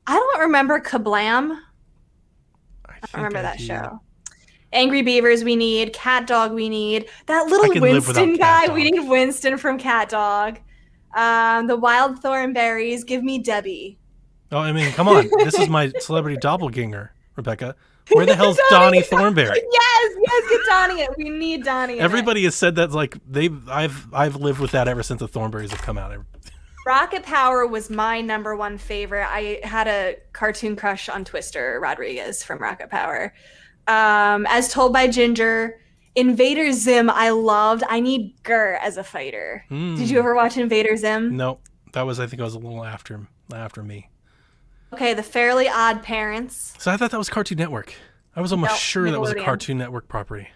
I don't remember Kablam. I don't remember that show. Angry Beavers we need. Cat Dog we need. That little Winston guy. We need Winston from Cat Dog. The Wild Thornberries. Give me Debbie. Oh, I mean, come on. This is my celebrity doppelganger, Rebecca. Where the hell's Donnie Thornberry? Yes, get Donnie it. We need Donnie. Everybody has said that. Like I've lived with that ever since the Thornberries have come out. Rocket Power was my #1 favorite. I had a cartoon crush on Twister Rodriguez from Rocket Power. As Told by Ginger, Invader Zim I loved. I need Gurr as a fighter. Did you ever watch Invader Zim? No, I think I was a little after me. Okay, The Fairly Odd Parents. So I thought that was Cartoon Network. I was almost sure that was a Cartoon Network property.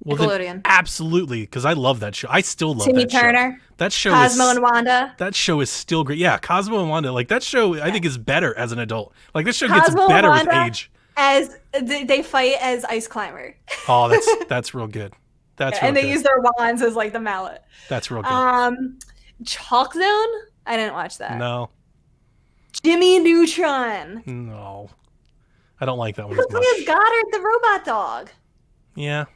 Well, Nickelodeon. Absolutely, because I love that show. I still love Timmy that show. Turner. That show Cosmo and Wanda. That show is still great. Yeah, Cosmo and Wanda. Like that show, I think is better as an adult. Like this show gets better with age. As they fight as Ice Climber. Oh, that's real good. That's real and they good. use their wands as like the mallet. That's real good. Chalk Zone. I didn't watch that. No. Jimmy Neutron. No, I don't like that one. Who plays Goddard the robot dog? Yeah.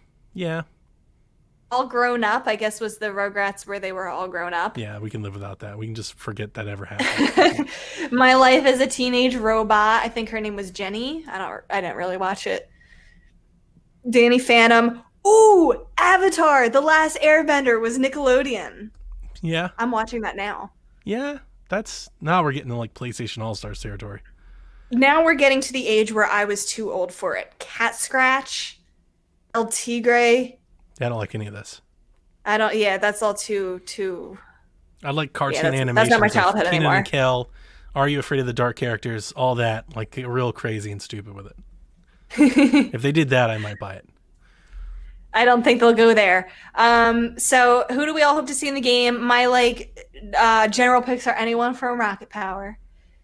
All Grown Up, I guess, was the Rugrats where they were all grown up. Yeah, we can live without that. We can just forget that ever happened. My Life as a Teenage Robot. I think her name was Jenny. I didn't really watch it. Danny Phantom. Ooh, Avatar: The Last Airbender was Nickelodeon. Yeah. I'm watching that now. Yeah, now we're getting to like PlayStation All-Stars territory. Now we're getting to the age where I was too old for it. Cat Scratch. El Tigre. I don't like any of this. I don't. Yeah, that's all too. I like cartoon that's animations. not my childhood Kenan anymore. and Kel, Are You Afraid of the Dark characters? All that, like real crazy and stupid with it. If they did that, I might buy it. I don't think they'll go there. So who do we all hope to see in the game? My general picks are anyone from Rocket Power.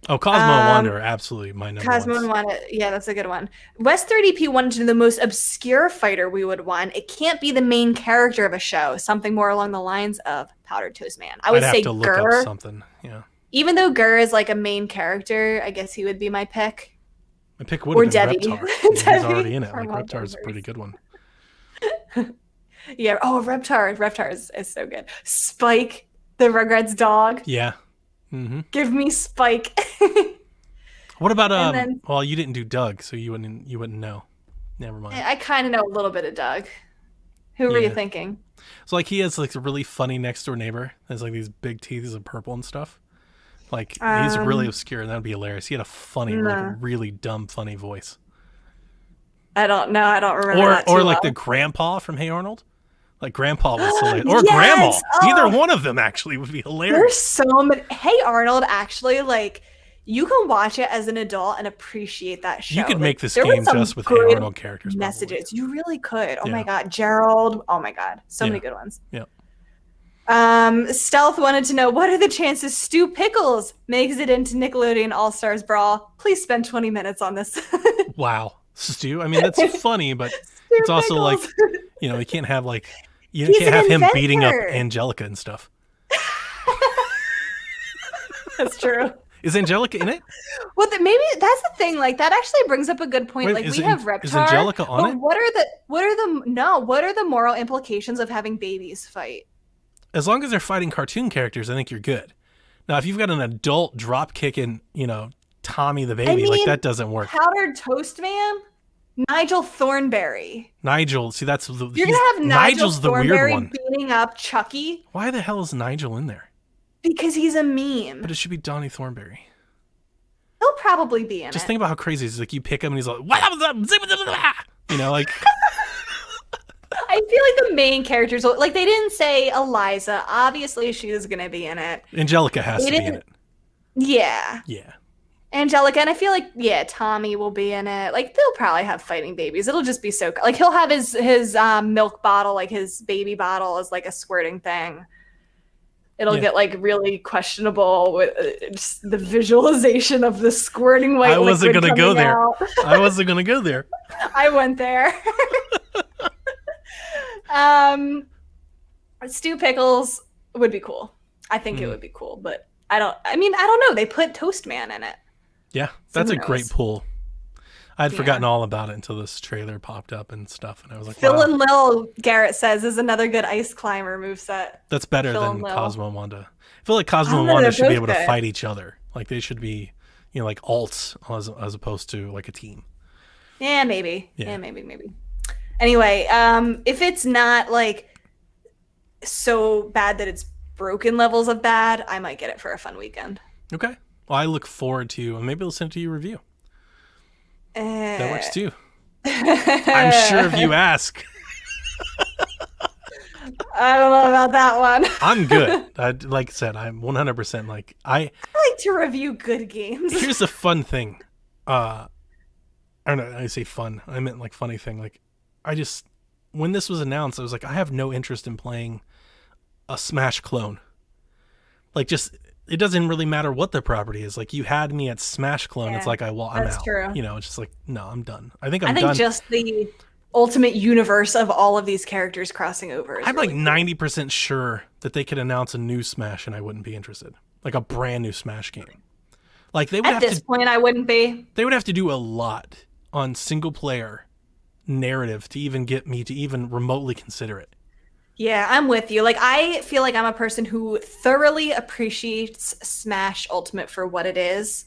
Oh, Cosmo and Wanda are absolutely my number Cosmo ones. and Wanda, yeah, that's a good one. West 30p wanted to do the most obscure fighter we would want. It can't be the main character of a show. Something more along the lines of Powdered Toast Man. I would I'd say have to look Gurr. up something. Yeah, Even though Gurr is like a main character, I guess he would be my pick. my pick would have been Debbie. Reptar. He's Debbie already in it. from Like Reptar's a Leftovers. pretty good one. Yeah. Oh, Reptar. Reptar is so good. Spike, the Rugrats dog. Yeah. Mm-hmm. Give me Spike. What about And then- well, you didn't do Doug, so you wouldn't know. Never mind. I kind of know a little bit of Doug. Who were you Yeah. thinking? So like he has like a really funny next door neighbor. Has like these big teeth of purple and stuff. Like he's really obscure, and that'd be hilarious. He had a funny, like really dumb, funny voice. I don't know. I don't remember. that Or too like well. the grandpa from Hey Arnold. Like grandpa was hilarious. Or Yes! grandma. Oh. Either one of them actually would be There's hilarious. so many. Hey Arnold, actually, like you can watch it as an adult and appreciate that show. You could Like, make this there was game some just with Hey good Arnold characters. probably. messages. You really could. Oh Yeah. my god, Gerald. Oh my god, so many Yeah. good ones. Yeah. Stealth wanted to know, what are the chances Stu Pickles makes it into Nickelodeon All Stars Brawl? Please spend 20 minutes on this. Wow. Stu. I mean, that's funny, but Stu it's also like, Pickles. you can't have like, you He's can't an have him beating up inventor. Angelica and stuff. That's true. Is Angelica in it? Well, maybe that's the thing. Like that actually brings up a good point. Wait, like is we it- have Reptar. is Angelica on but it? What are the moral implications of having babies fight? As long as they're fighting cartoon characters, I think you're good. Now, if you've got an adult drop kicking, Tommy the baby, like mean, that doesn't work. Powdered Toast Man, Nigel Thornberry. Nigel, see, that's the You're gonna have Nigel's the weird Thornberry one. beating up Chucky Why the hell is Nigel in there? because he's a meme. But it should be Donnie Thornberry. He'll probably be in Just it. think about how crazy it is. Like you pick him and he's like, like I feel like the main characters, like they didn't say Eliza. Obviously, she is gonna be in it. Angelica has They to be in didn't- it. Yeah. Yeah. Angelica, and I feel like Tommy will be in it. Like they'll probably have fighting babies. It'll just be so like he'll have his milk bottle, like his baby bottle, as like a squirting thing. It'll get like really questionable with just the visualization of the squirting white. I wasn't liquid gonna go coming there. out. I wasn't gonna go there. I went there. Stu Pickles would be cool. I think it would be cool, but I don't know. They put Toast Man in it. Yeah, that's a who great knows? pull. I'd Yeah. forgotten all about it until this trailer popped up and stuff, and I was like, Phil wow, and Lil, Garrett says, is another good ice climber moveset. that's better Phil than and Lil. Cosmo and Wanda. I feel like Cosmo and know, Wanda they're should be both able to good. fight each other. Like they should be, like alts as opposed to like a team. Yeah, maybe. Yeah. Yeah, maybe. Anyway, if it's not like so bad that it's broken levels of bad, I might get it for a fun weekend. Okay. Well, I look forward to, and maybe I'll send it to you a review. That works too. I'm sure if you ask, I don't know about that one. I'm good. Like I said, I'm 100% like I like to review good games. Here's the fun thing. I don't know. I say fun. I meant like funny thing. Like when this was announced, I was like, I have no interest in playing a Smash clone. Like it doesn't really matter what the property is. Like you had me at Smash clone. It's Yeah, like, I'm that's out. true. It's just like, no, I'm done. I think I I'm think done. just the ultimate universe of all of these characters crossing over is I'm like really 90% sure that they could announce a new Smash and I wouldn't be interested. Like a brand new Smash game. Like they would at have this to point I wouldn't be. they would have to do a lot on single player narrative to even get me to even remotely consider it. Yeah, I'm with you. Like, I feel like I'm a person who thoroughly appreciates Smash Ultimate for what it is,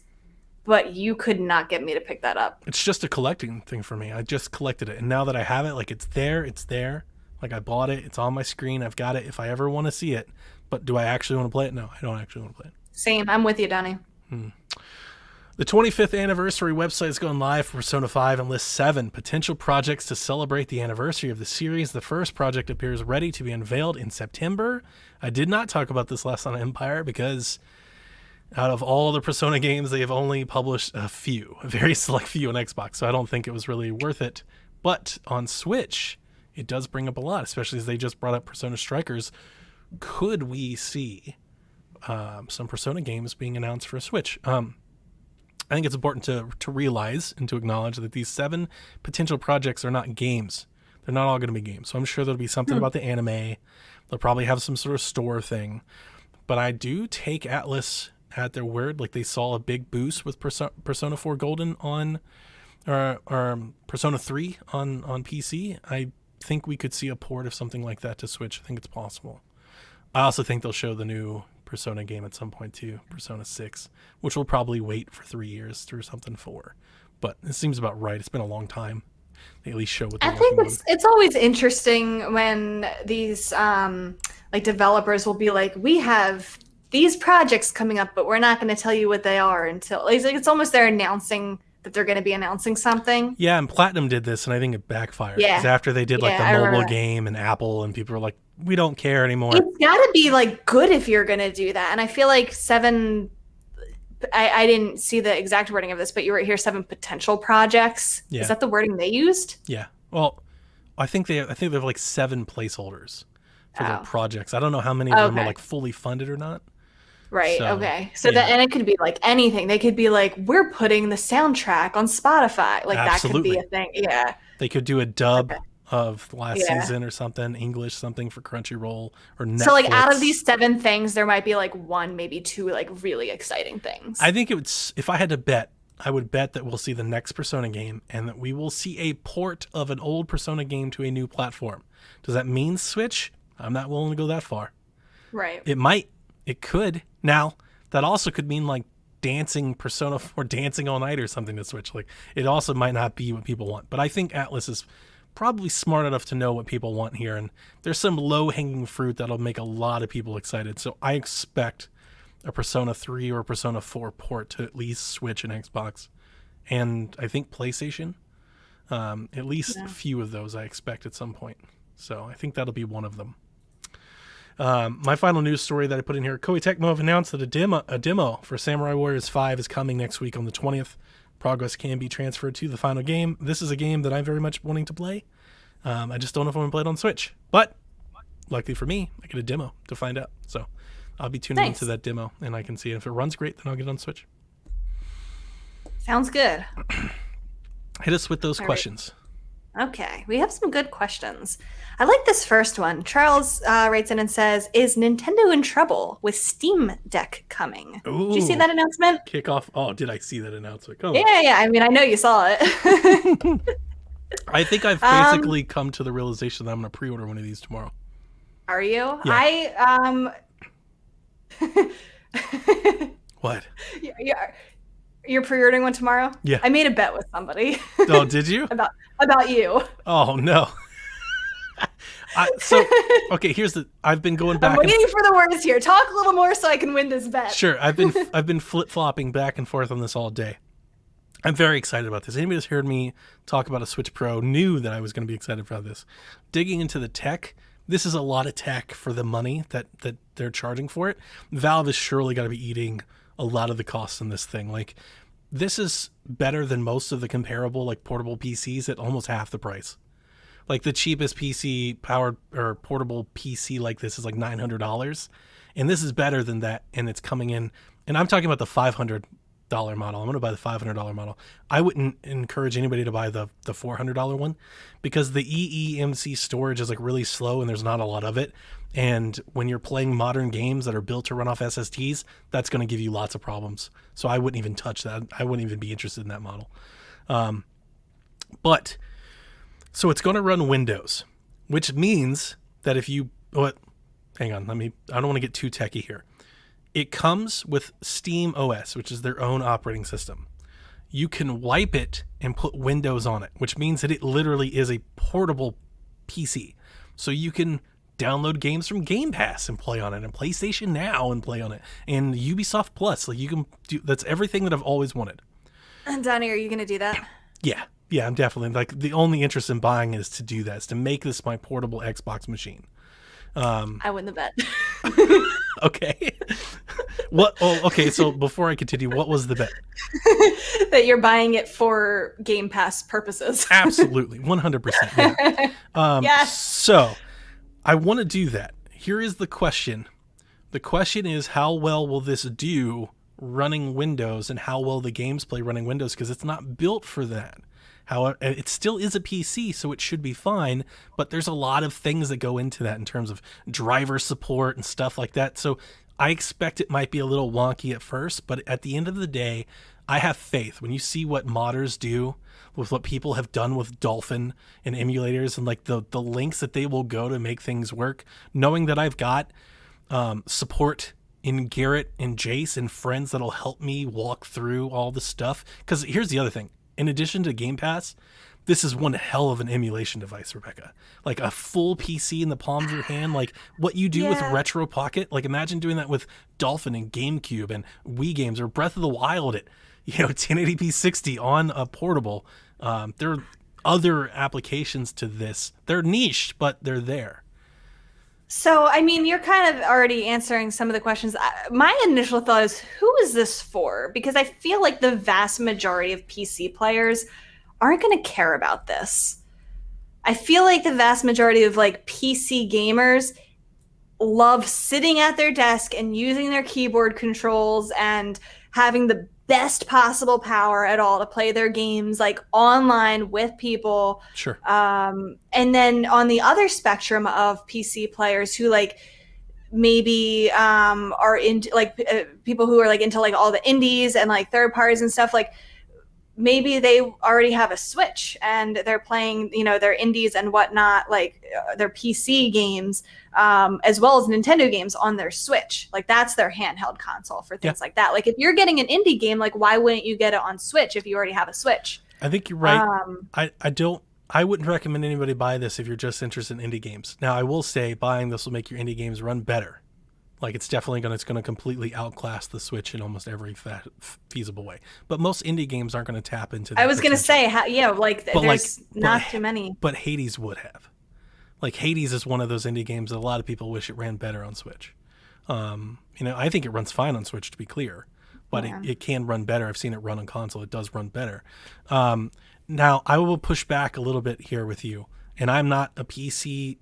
but you could not get me to pick that up. It's just a collecting thing for me. I just collected it. And now that I have it, like it's there. Like I bought it. It's on my screen. I've got it if I ever want to see it. But do I actually want to play it? No, I don't actually want to play it. Same. I'm with you, Donnie. The 25th anniversary website is going live for Persona 5 and lists 7 potential projects to celebrate the anniversary of the series. The first project appears ready to be unveiled in September. I did not talk about this last on Empire because out of all the Persona games, they have only published a very select few on Xbox, so I don't think it was really worth it. But on Switch, it does bring up a lot, especially as they just brought up Persona Strikers. Could we see some Persona games being announced for Switch? I think it's important to realize and to acknowledge that these 7 potential projects are not games. They're not all going to be games. So I'm sure there'll be something about the anime. They'll probably have some sort of store thing. But I do take Atlas at their word. Like, they saw a big boost with Persona 4 Golden on, or Persona 3 on PC. I think we could see a port of something like that to Switch. I think it's possible. I also think they'll show the new Persona game at some point too, Persona 6, which will probably wait for 3 years through something 4. But it seems about right. It's been a long time. They at least show what they're I working think it's always interesting when these like developers will be like, we have these projects coming up, but we're not going to tell you what they are until it's almost they're announcing that they're going to be announcing something. Yeah, and Platinum did this, and I think it backfired. Yeah. Because after they did like the mobile game and Apple, and people were like, we don't care anymore. It's got to be like good if you're going to do that. And I feel like 7, I didn't see the exact wording of this, but you were here 7 potential projects. Yeah. Is that the wording they used? Yeah. Well, I think they have like 7 placeholders for their projects. I don't know how many of them are like fully funded or not. Right. So, okay. So and it could be like anything. They could be like, we're putting the soundtrack on Spotify. Like Absolutely. That could be a thing. Yeah. They could do a dub of last season or something, English something for Crunchyroll or Netflix. So like out of these 7 things, there might be like 1, maybe 2 like really exciting things. I think it would, if I had to bet, I would bet that we'll see the next Persona game and that we will see a port of an old Persona game to a new platform. Does that mean Switch? I'm not willing to go that far. Right. It might. It could. Now, that also could mean like dancing Persona or dancing all night or something to Switch. Like, it also might not be what people want. But I think Atlas is probably smart enough to know what people want here. And there's some low-hanging fruit that'll make a lot of people excited. So I expect a Persona 3 or a Persona 4 port to at least Switch and Xbox. And I think PlayStation. At least a few of those I expect at some point. So I think that'll be one of them. My final news story that I put in here, Koei Tecmo have announced that a demo for Samurai Warriors 5 is coming next week on the 20th. Progress can be transferred to the final game. This is a game that I'm very much wanting to play. I just don't know if I'm going to play it on Switch. But, luckily for me, I get a demo to find out. So, I'll be tuning into that demo, and I can see if it runs great, then I'll get it on Switch. Sounds good. Hit us with those questions. Okay, we have some good questions. I like this first one. Charles writes in and says, is Nintendo in trouble with Steam Deck coming? Ooh, did you see that announcement? Kickoff. Oh, did I see that announcement? Yeah. I mean, I know you saw it. I think I've basically come to the realization that I'm going to pre-order one of these tomorrow. Are you? Yeah. What? Yeah. You're pre-ordering one tomorrow? Yeah. I made a bet with somebody. Oh, did you? about you. Oh, no. Okay, I've been going back. I'm waiting for the words here. Talk a little more so I can win this bet. Sure. I've been flip-flopping back and forth on this all day. I'm very excited about this. Anybody who's heard me talk about a Switch Pro knew that I was going to be excited about this. Digging into the tech, this is a lot of tech for the money that they're charging for it. Valve has surely got to be eating a lot of the costs in this thing. Like, this is better than most of the comparable like portable PCs at almost half the price. Like, the cheapest PC powered or portable PC like this is like $900, and this is better than that. And it's coming in, and I'm talking about the $500 model. I'm going to buy the $500 model. I wouldn't encourage anybody to buy the $400 one because the eEMC storage is like really slow and there's not a lot of it. And when you're playing modern games that are built to run off SSDs, that's going to give you lots of problems. So I wouldn't even touch that. I wouldn't even be interested in that model. So it's going to run Windows, which means that if you, hang on, I don't want to get too techie here. It comes with Steam OS, which is their own operating system. You can wipe it and put Windows on it, which means that it literally is a portable PC. So you can download games from Game Pass and play on it, and PlayStation Now and play on it, and Ubisoft Plus. Like, you can do, that's everything that I've always wanted. And Donnie, are you going to do that? Yeah, I'm definitely, like, the only interest in buying is to do that, is to make this my portable Xbox machine. I win the bet. Okay. Okay, so before I continue, what was the bet? That you're buying it for Game Pass purposes. Absolutely, 100%. Yeah. Yes. So, I want to do that. Here is the question. The question is, how well will this do running Windows, and how well the games play running Windows, because it's not built for that. However, it still is a PC, so it should be fine, but there's a lot of things that go into that in terms of driver support and stuff like that. So I expect it might be a little wonky at first, but at the end of the day, I have faith. When you see what modders do with what people have done with Dolphin and emulators, and like the lengths that they will go to make things work, knowing that I've got support in Garrett and Jace and friends that'll help me walk through all the stuff. Because here's the other thing. In addition to Game Pass, this is one hell of an emulation device, Rebecca. Like a full PC in the palm of your hand, like what you do with Retro Pocket. Like, imagine doing that with Dolphin and GameCube and Wii games, or Breath of the Wild at 1080p 60 on a portable. There are other applications to this. They're niche, but they're there. So, I mean, you're kind of already answering some of the questions. My initial thought is, who is this for? Because I feel like the vast majority of PC players aren't going to care about this. I feel like the vast majority of like PC gamers love sitting at their desk and using their keyboard controls and having the best possible power at all to play their games like online with people. Sure. And then on the other spectrum of PC players who like maybe are into like people who are like into like all the indies and like third parties and stuff, like maybe they already have a Switch and they're playing, their indies and whatnot, like their PC games, as well as Nintendo games on their Switch. Like, that's their handheld console for things like that. Like, if you're getting an indie game, like, why wouldn't you get it on Switch if you already have a Switch? I think you're right. I wouldn't recommend anybody buy this if you're just interested in indie games. Now, I will say buying this will make your indie games run better. Like, it's definitely going to completely outclass the Switch in almost every feasible way. But most indie games aren't going to tap into that. I was going to say, there's not too many. But Hades would have. Like, Hades is one of those indie games that a lot of people wish it ran better on Switch. I think it runs fine on Switch, to be clear. But it can run better. I've seen it run on console. It does run better. Now, I will push back a little bit here with you. And I'm not a PC,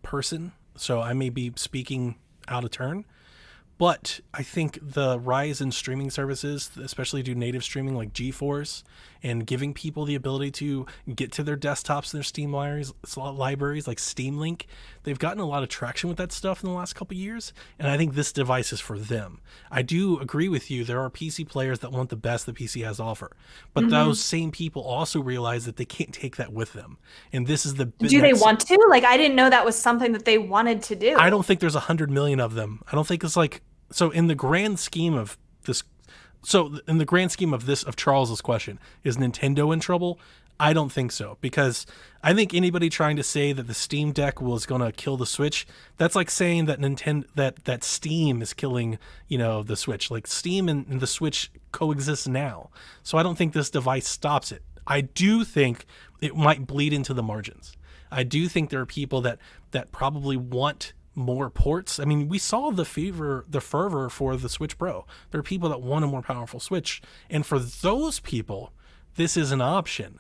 person. So I may be speaking out of turn, but I think the rise in streaming services, especially do native streaming like GeForce, and giving people the ability to get to their desktops and their Steam libraries like Steam Link, they've gotten a lot of traction with that stuff in the last couple of years, and I think this device is for them. I do agree with you. There are PC players that want the best the PC has to offer, but those same people also realize that they can't take that with them, and this is the do they want to? Like, I didn't know that was something that they wanted to do. I don't think there's 100 million of them. I don't think it's like, so in the grand scheme of this, of Charles's question, is Nintendo in trouble? I don't think so, because I think anybody trying to say that the Steam Deck was going to kill the Switch, that's like saying that that Steam is killing, the Switch. Like, Steam and the Switch coexist now. So I don't think this device stops it. I do think it might bleed into the margins. I do think there are people that probably want more ports. I mean, we saw the fervor for the Switch Pro. There are people that want a more powerful Switch, and for those people, this is an option.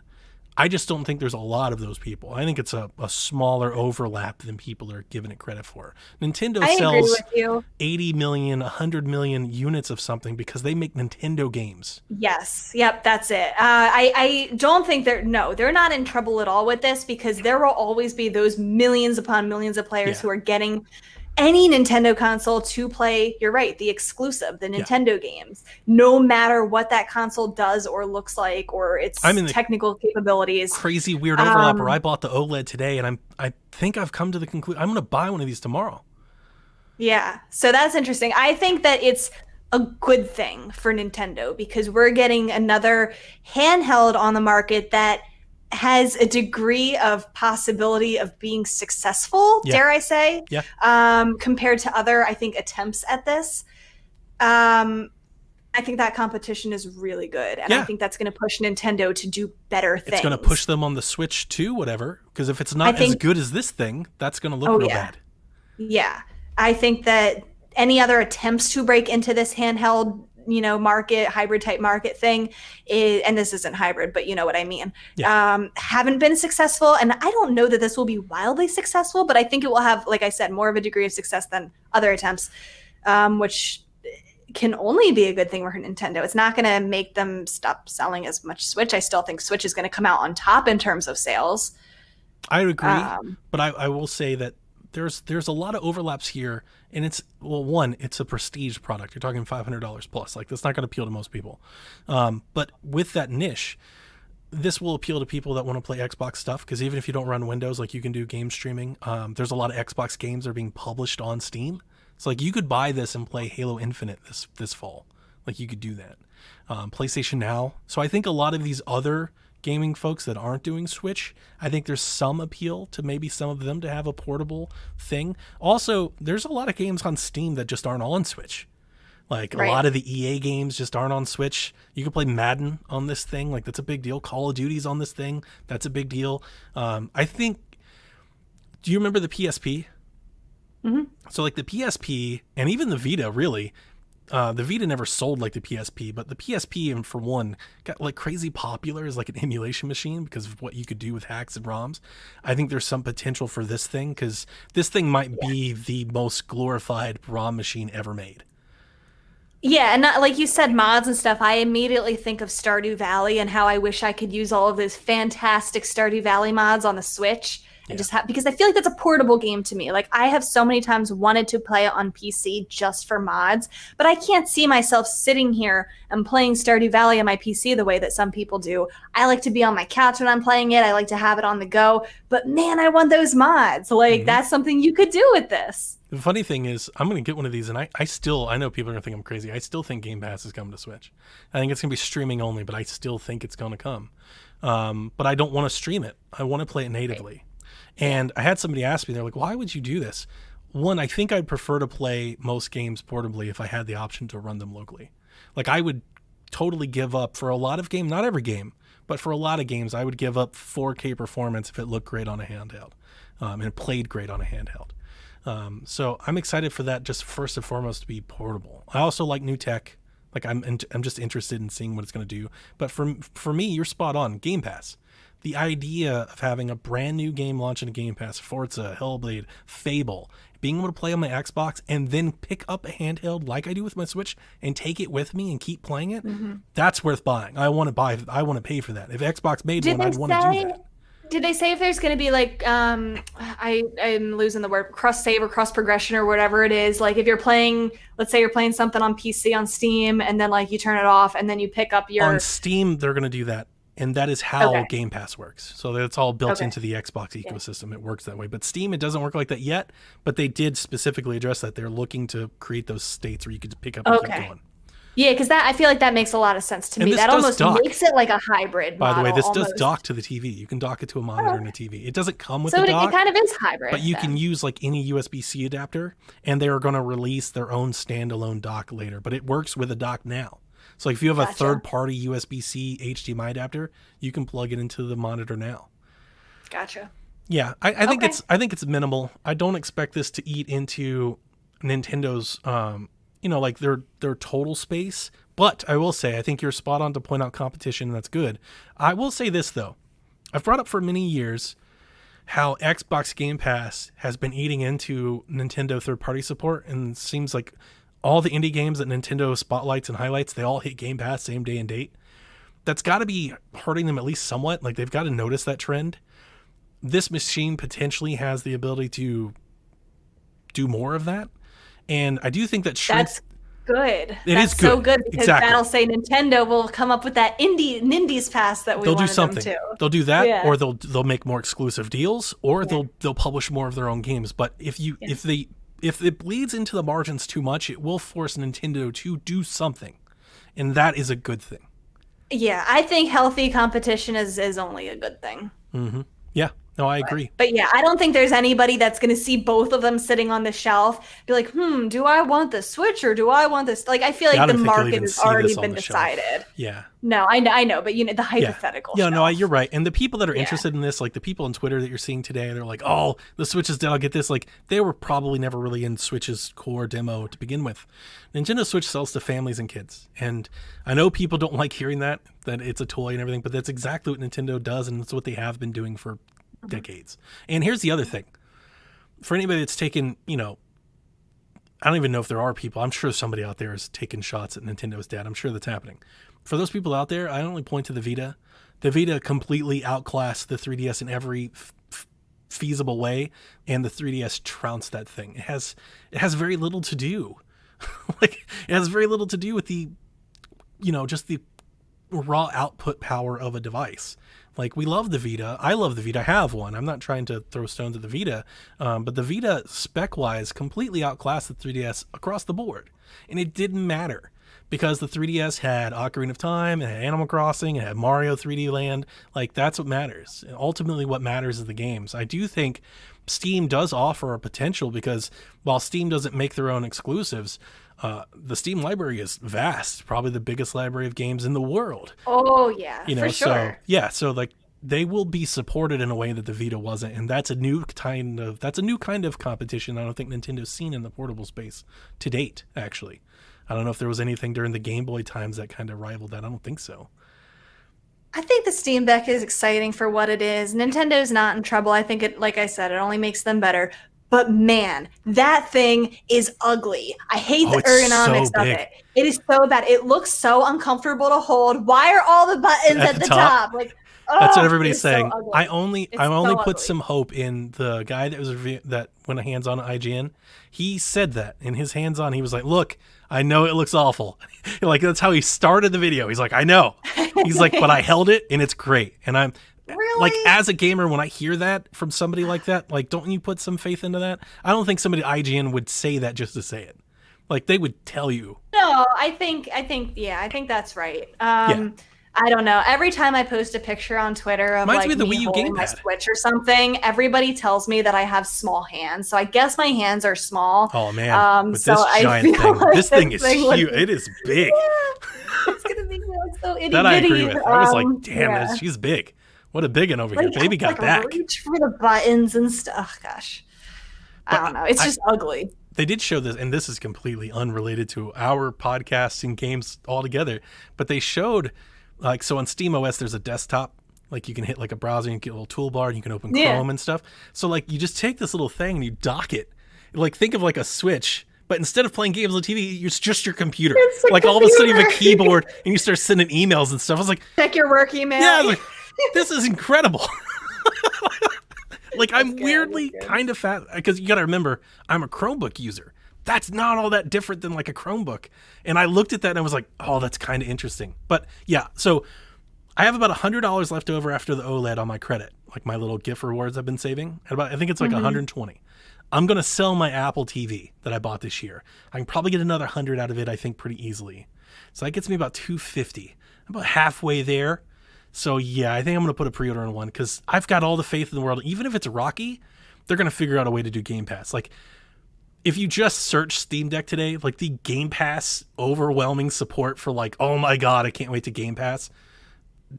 I just don't think there's a lot of those people. I think it's a smaller overlap than people are giving it credit for. Nintendo sells 80 million, 100 million units of something because they make Nintendo games. Yes. Yep. That's it. I don't think they're not in trouble at all with this, because there will always be those millions upon millions of players who are getting any Nintendo console to play, you're right, the exclusive, the Nintendo games, no matter what that console does or looks like, or its technical capabilities. Crazy weird overlapper. I bought the OLED today, and I think I've come to the conclusion I'm going to buy one of these tomorrow. Yeah, so that's interesting. I think that it's a good thing for Nintendo, because we're getting another handheld on the market that has a degree of possibility of being successful, dare I say, compared to other, I think, attempts at this. I think that competition is really good, and I think that's going to push Nintendo to do better things. It's going to push them on the Switch too, whatever, because if it's not as good as this thing, that's going to look real bad. Yeah. I think that any other attempts to break into this handheld, market, hybrid type market thing, and this isn't hybrid, but you know what I mean, haven't been successful. And I don't know that this will be wildly successful, but I think it will have, like I said, more of a degree of success than other attempts, which can only be a good thing for Nintendo. It's not going to make them stop selling as much Switch. I still think Switch is going to come out on top in terms of sales. I agree, but I will say that there's a lot of overlaps here, and it's a prestige product. You're talking $500 plus. Like, that's not going to appeal to most people. But with that niche, this will appeal to people that want to play Xbox stuff, because even if you don't run Windows, like, you can do game streaming. There's a lot of Xbox games that are being published on Steam. So, like, you could buy this and play Halo Infinite this fall. Like, you could do that. PlayStation Now. So I think a lot of these other gaming folks that aren't doing Switch, I think there's some appeal to maybe some of them to have a portable thing. Also, there's a lot of games on Steam that just aren't on Switch. Like, a lot of the EA games just aren't on Switch. You can play Madden on this thing. Like, that's a big deal. Call of Duty's on this thing. That's a big deal. I think, do you remember the PSP? Mm-hmm. So, like, the PSP and even the Vita, really, the Vita never sold like the PSP, but the PSP, and for one, got like crazy popular as like an emulation machine because of what you could do with hacks and ROMs. I think there's some potential for this thing, because this thing might be the most glorified ROM machine ever made. Yeah, and not, like you said, mods and stuff, I immediately think of Stardew Valley and how I wish I could use all of those fantastic Stardew Valley mods on the Switch. And just because I feel like that's a portable game to me. Like, I have so many times wanted to play it on PC just for mods, but I can't see myself sitting here and playing Stardew Valley on my PC the way that some people do. I like to be on my couch when I'm playing it. I like to have it on the go. But man, I want those mods. Like, that's something you could do with this. The funny thing is, I'm going to get one of these, and I know people are going to think I'm crazy. I still think Game Pass is coming to Switch. I think it's going to be streaming only, but I still think it's going to come. But I don't want to stream it. I want to play it natively. Right. And I had somebody ask me, they're like, why would you do this? One, I think I'd prefer to play most games portably if I had the option to run them locally. Like, I would totally give up for a lot of games, not every game, but for a lot of games, I would give up 4K performance if it looked great on a handheld, and it played great on a handheld. So I'm excited for that, just first and foremost, to be portable. I also like new tech. Like, I'm just interested in seeing what it's going to do. But for me, you're spot on. Game Pass. The idea of having a brand new game launch in a Game Pass, Forza, Hellblade, Fable, being able to play on my Xbox and then pick up a handheld like I do with my Switch and take it with me and keep playing it, that's worth buying. I want to pay for that. If Xbox made one, I'd want to do that. Did they say if there's going to be like, I'm losing the word, cross save or cross progression or whatever it is? Like, if you're playing, let's say you're playing something on PC on Steam, and then like you turn it off and then you pick up your... On Steam, they're going to do that. And that is how Game Pass works. So it's all built into the Xbox ecosystem. It works that way. But Steam, it doesn't work like that yet. But they did specifically address that. They're looking to create those states where you could pick up and keep going. Yeah, because I feel like that makes a lot of sense to me. That almost makes it like a hybrid model. By the way, this does dock to the TV. You can dock it to a monitor and a TV. It doesn't come with a dock. So it kind of is hybrid. But you can use like any USB-C adapter, and they are going to release their own standalone dock later. But it works with a dock now. So like, if you have a third-party USB-C HDMI adapter, you can plug it into the monitor now. Gotcha. Yeah, I think it's minimal. I don't expect this to eat into Nintendo's like their total space. But I will say, I think you're spot on to point out competition, and that's good. I will say this though. I've brought up for many years how Xbox Game Pass has been eating into Nintendo third-party support, and it seems like all the indie games that Nintendo spotlights and highlights, they all hit Game Pass same day and date. That's got to be hurting them at least somewhat. Like, they've got to notice that trend. This machine potentially has the ability to do more of that. And I do think that that's good. That's so good, because that'll say Nintendo will come up with that Nindies Pass that we wanted them to. They'll do that, or they'll make more exclusive deals, or they'll publish more of their own games. But if it bleeds into the margins too much, it will force Nintendo to do something. And that is a good thing. Yeah, I think healthy competition is only a good thing. Mm-hmm. Yeah. No, I agree. But yeah, I don't think there's anybody that's going to see both of them sitting on the shelf, be like, do I want the Switch or do I want this? Like, I feel like the market has already been decided. Yeah. No, I know, but the hypothetical Yeah, shelf. no, you're right. And the people that are interested in this, like the people on Twitter that you're seeing today, they're like, oh, the Switch is dead, I'll get this. Like, they were probably never really in Switch's core demo to begin with. Nintendo Switch sells to families and kids. And I know people don't like hearing that it's a toy and everything, but that's exactly what Nintendo does, and that's what they have been doing for decades. And here's the other thing. For anybody that's taken, I don't even know if there are people, I'm sure somebody out there is taking shots at Nintendo's dead. I'm sure that's happening. For those people out there, I only point to the Vita. The Vita completely outclassed the 3DS in every feasible way, and the 3DS trounced that thing. It has very little to do. It has very little to do with the, just the raw output power of a device. Like, we love the Vita. I love the Vita. I have one. I'm not trying to throw stones at the Vita, but the Vita, spec-wise, completely outclassed the 3DS across the board. And it didn't matter, because the 3DS had Ocarina of Time, it had Animal Crossing, it had Mario 3D Land. Like, that's what matters. And ultimately, what matters is the games. I do think Steam does offer a potential, because while Steam doesn't make their own exclusives, the Steam library is vast, probably the biggest library of games in the world. Oh yeah, for sure. So like, they will be supported in a way that the Vita wasn't, and that's a new kind of competition I don't think Nintendo's seen in the portable space to date. Actually, I don't know if there was anything during the Game Boy times that kind of rivaled that. I don't think so. I think the Steam Deck is exciting for what it is. Nintendo's not in trouble. I think it, like I said, it only makes them better. But man, that thing is ugly. I hate the ergonomics of it. It is so bad. It looks so uncomfortable to hold. Why are all the buttons at the top? Like, that's what everybody's saying. So I only put some hope in the guy that went hands-on at IGN. He said that in his hands-on, he was like, "Look, I know it looks awful." Like, that's how he started the video. He's like, "I know." He's like, "But I held it and it's great." And I'm really, like, as a gamer, when I hear that from somebody like that, like, don't you put some faith into that? I don't think somebody at IGN would say that just to say it. Like, they would tell you. No, I think that's right. I don't know. Every time I post a picture on Twitter of Reminds like me holding my Switch or something, everybody tells me that I have small hands. So I guess my hands are small. Oh man! With so this giant thing, like this thing is huge. It is big. Yeah, it's gonna make me look so itty bitty. That I agree with. I was like, damn, she's big. What a big one over here. Baby got back. Reach for the buttons and stuff. Oh, gosh, I don't know. It's just ugly. They did show this, and this is completely unrelated to our podcasts and games altogether. But they showed. Like, so on SteamOS, there's a desktop, like you can hit like a browser and you get a little toolbar and you can open Chrome and stuff. So like, you just take this little thing and you dock it. Like, think of like a Switch, but instead of playing games on TV, it's just your computer. Like, all of a sudden you have a keyboard and you start sending emails and stuff. I was like, check your work email. Yeah, like, this is incredible. Like, I'm weirdly kind of fat, because you got to remember, I'm a Chromebook user. That's not all that different than like a Chromebook. And I looked at that and I was like, oh, that's kind of interesting. But yeah, so I have about $100 left over after the OLED on my credit, like my little gift rewards I've been saving. I think it's like 120. I'm going to sell my Apple TV that I bought this year. I can probably get another 100 out of it, I think, pretty easily. So that gets me about 250. I'm about halfway there. So yeah, I think I'm going to put a pre-order on one, because I've got all the faith in the world. Even if it's rocky, they're going to figure out a way to do Game Pass. Like, if you just search Steam Deck today, like the Game Pass overwhelming support for like, oh my God, I can't wait to Game Pass.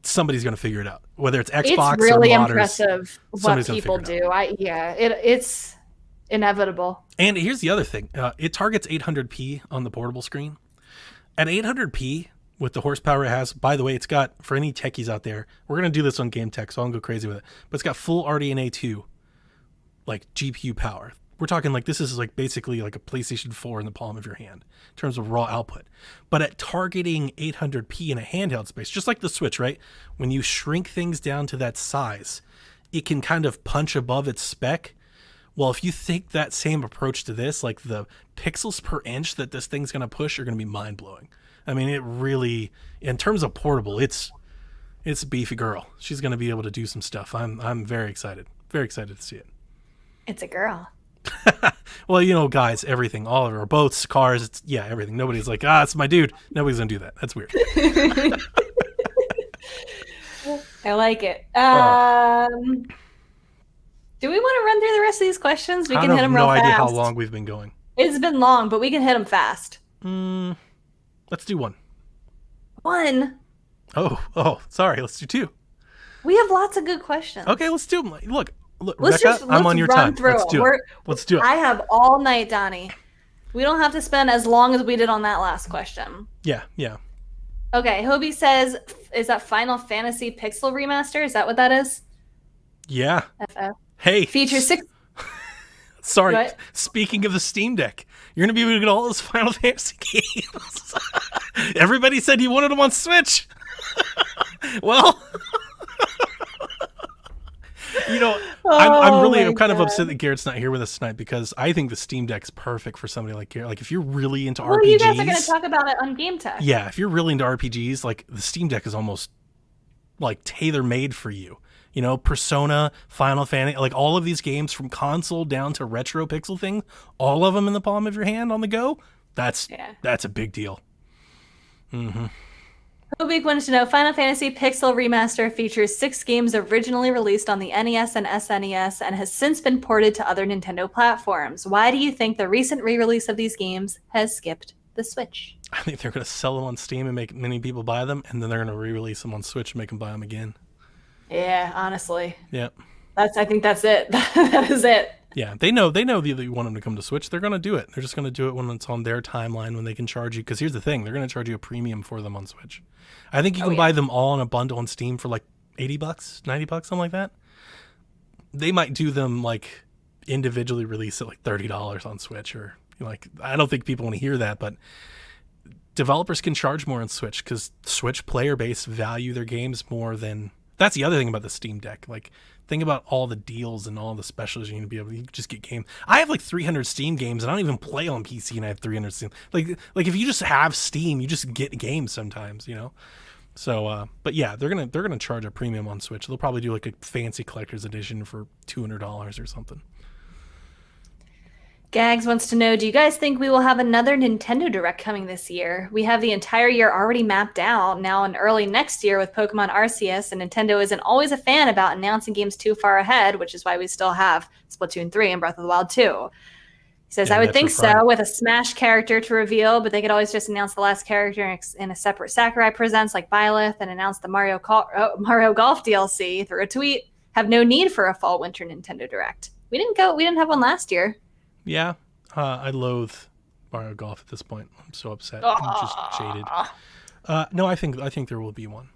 Somebody's going to figure it out. Whether it's Xbox it's really or modders, impressive what people do. It's inevitable. And here's the other thing. It targets 800p on the portable screen. At 800p, with the horsepower it has, by the way, it's got, for any techies out there, we're going to do this on Game Tech, so I won't go crazy with it, but it's got full RDNA 2, like GPU power. We're talking like, this is like basically like a PlayStation 4 in the palm of your hand in terms of raw output. But at targeting 800p in a handheld space, just like the Switch, right? When you shrink things down to that size, it can kind of punch above its spec. Well, if you take that same approach to this, like the pixels per inch that this thing's going to push are going to be mind blowing. I mean, it really, in terms of portable, it's a beefy girl. She's going to be able to do some stuff. I'm very excited to see it. It's a girl. Well, guys, everything, all of our boats, cars, everything. Nobody's like, it's my dude. Nobody's gonna do that. That's weird. I like it. Do we want to run through the rest of these questions? We I can hit have them no real fast. idea how long we've been going. It's been long, but we can hit them fast. Let's do one. One. Oh, sorry. Let's do two. We have lots of good questions. Okay, let's do them. Look, let's Rebecca, I'm on your time. Let's do it. Let's do it. I have all night, Donnie. We don't have to spend as long as we did on that last question. Yeah. Okay, Hobie says, is that Final Fantasy Pixel Remaster? Is that what that is? Yeah. FF. Hey. Features 6... Sorry. What? Speaking of the Steam Deck, you're going to be able to get all those Final Fantasy games. Everybody said you wanted them on Switch. Well, I'm kind of upset that Garrett's not here with us tonight because I think the Steam Deck's perfect for somebody like Garrett. Like, if you're really into RPGs, you guys are going to talk about it on Game Tech. Yeah, if you're really into RPGs, like the Steam Deck is almost like tailor made for you. Persona, Final Fantasy, like all of these games from console down to retro pixel thing, all of them in the palm of your hand on the go. That's a big deal. Mm-hmm. Hobie wanted to know, Final Fantasy Pixel Remaster features 6 games originally released on the NES and SNES and has since been ported to other Nintendo platforms. Why do you think the recent re-release of these games has skipped the Switch? I think they're going to sell them on Steam and make many people buy them, and then they're going to re-release them on Switch and make them buy them again. Yeah, honestly. Yeah. I think that's it. That is it. Yeah, they know that you want them to come to Switch. They're going to do it. They're just going to do it when it's on their timeline, when they can charge you. Because here's the thing. They're going to charge you a premium for them on Switch. I think you can buy them all in a bundle on Steam for like $80, $90, something like that. They might do them like individually release at like $30 on Switch. Or I don't think people want to hear that, but developers can charge more on Switch because Switch player base value their games more than... That's the other thing about the Steam Deck. Like, think about all the deals and all the specials you need to be able to just get games. I have like 300 Steam games, and I don't even play on PC, and I have 300 Steam. Like if you just have Steam, you just get games sometimes, So, but yeah, they're gonna charge a premium on Switch. They'll probably do like a fancy collector's edition for $200 or something. Gags wants to know, do you guys think we will have another Nintendo Direct coming this year? We have the entire year already mapped out now and early next year with Pokemon Arceus, and Nintendo isn't always a fan about announcing games too far ahead, which is why we still have Splatoon 3 and Breath of the Wild 2. He says, I would think so, with a Smash character to reveal, but they could always just announce the last character in a separate Sakurai Presents like Byleth and announce the Mario Golf DLC through a tweet. Have no need for a fall-winter Nintendo Direct. We didn't have one last year. Yeah, I loathe Mario Golf at this point. I'm so upset. I'm just jaded. No, I think there will be one.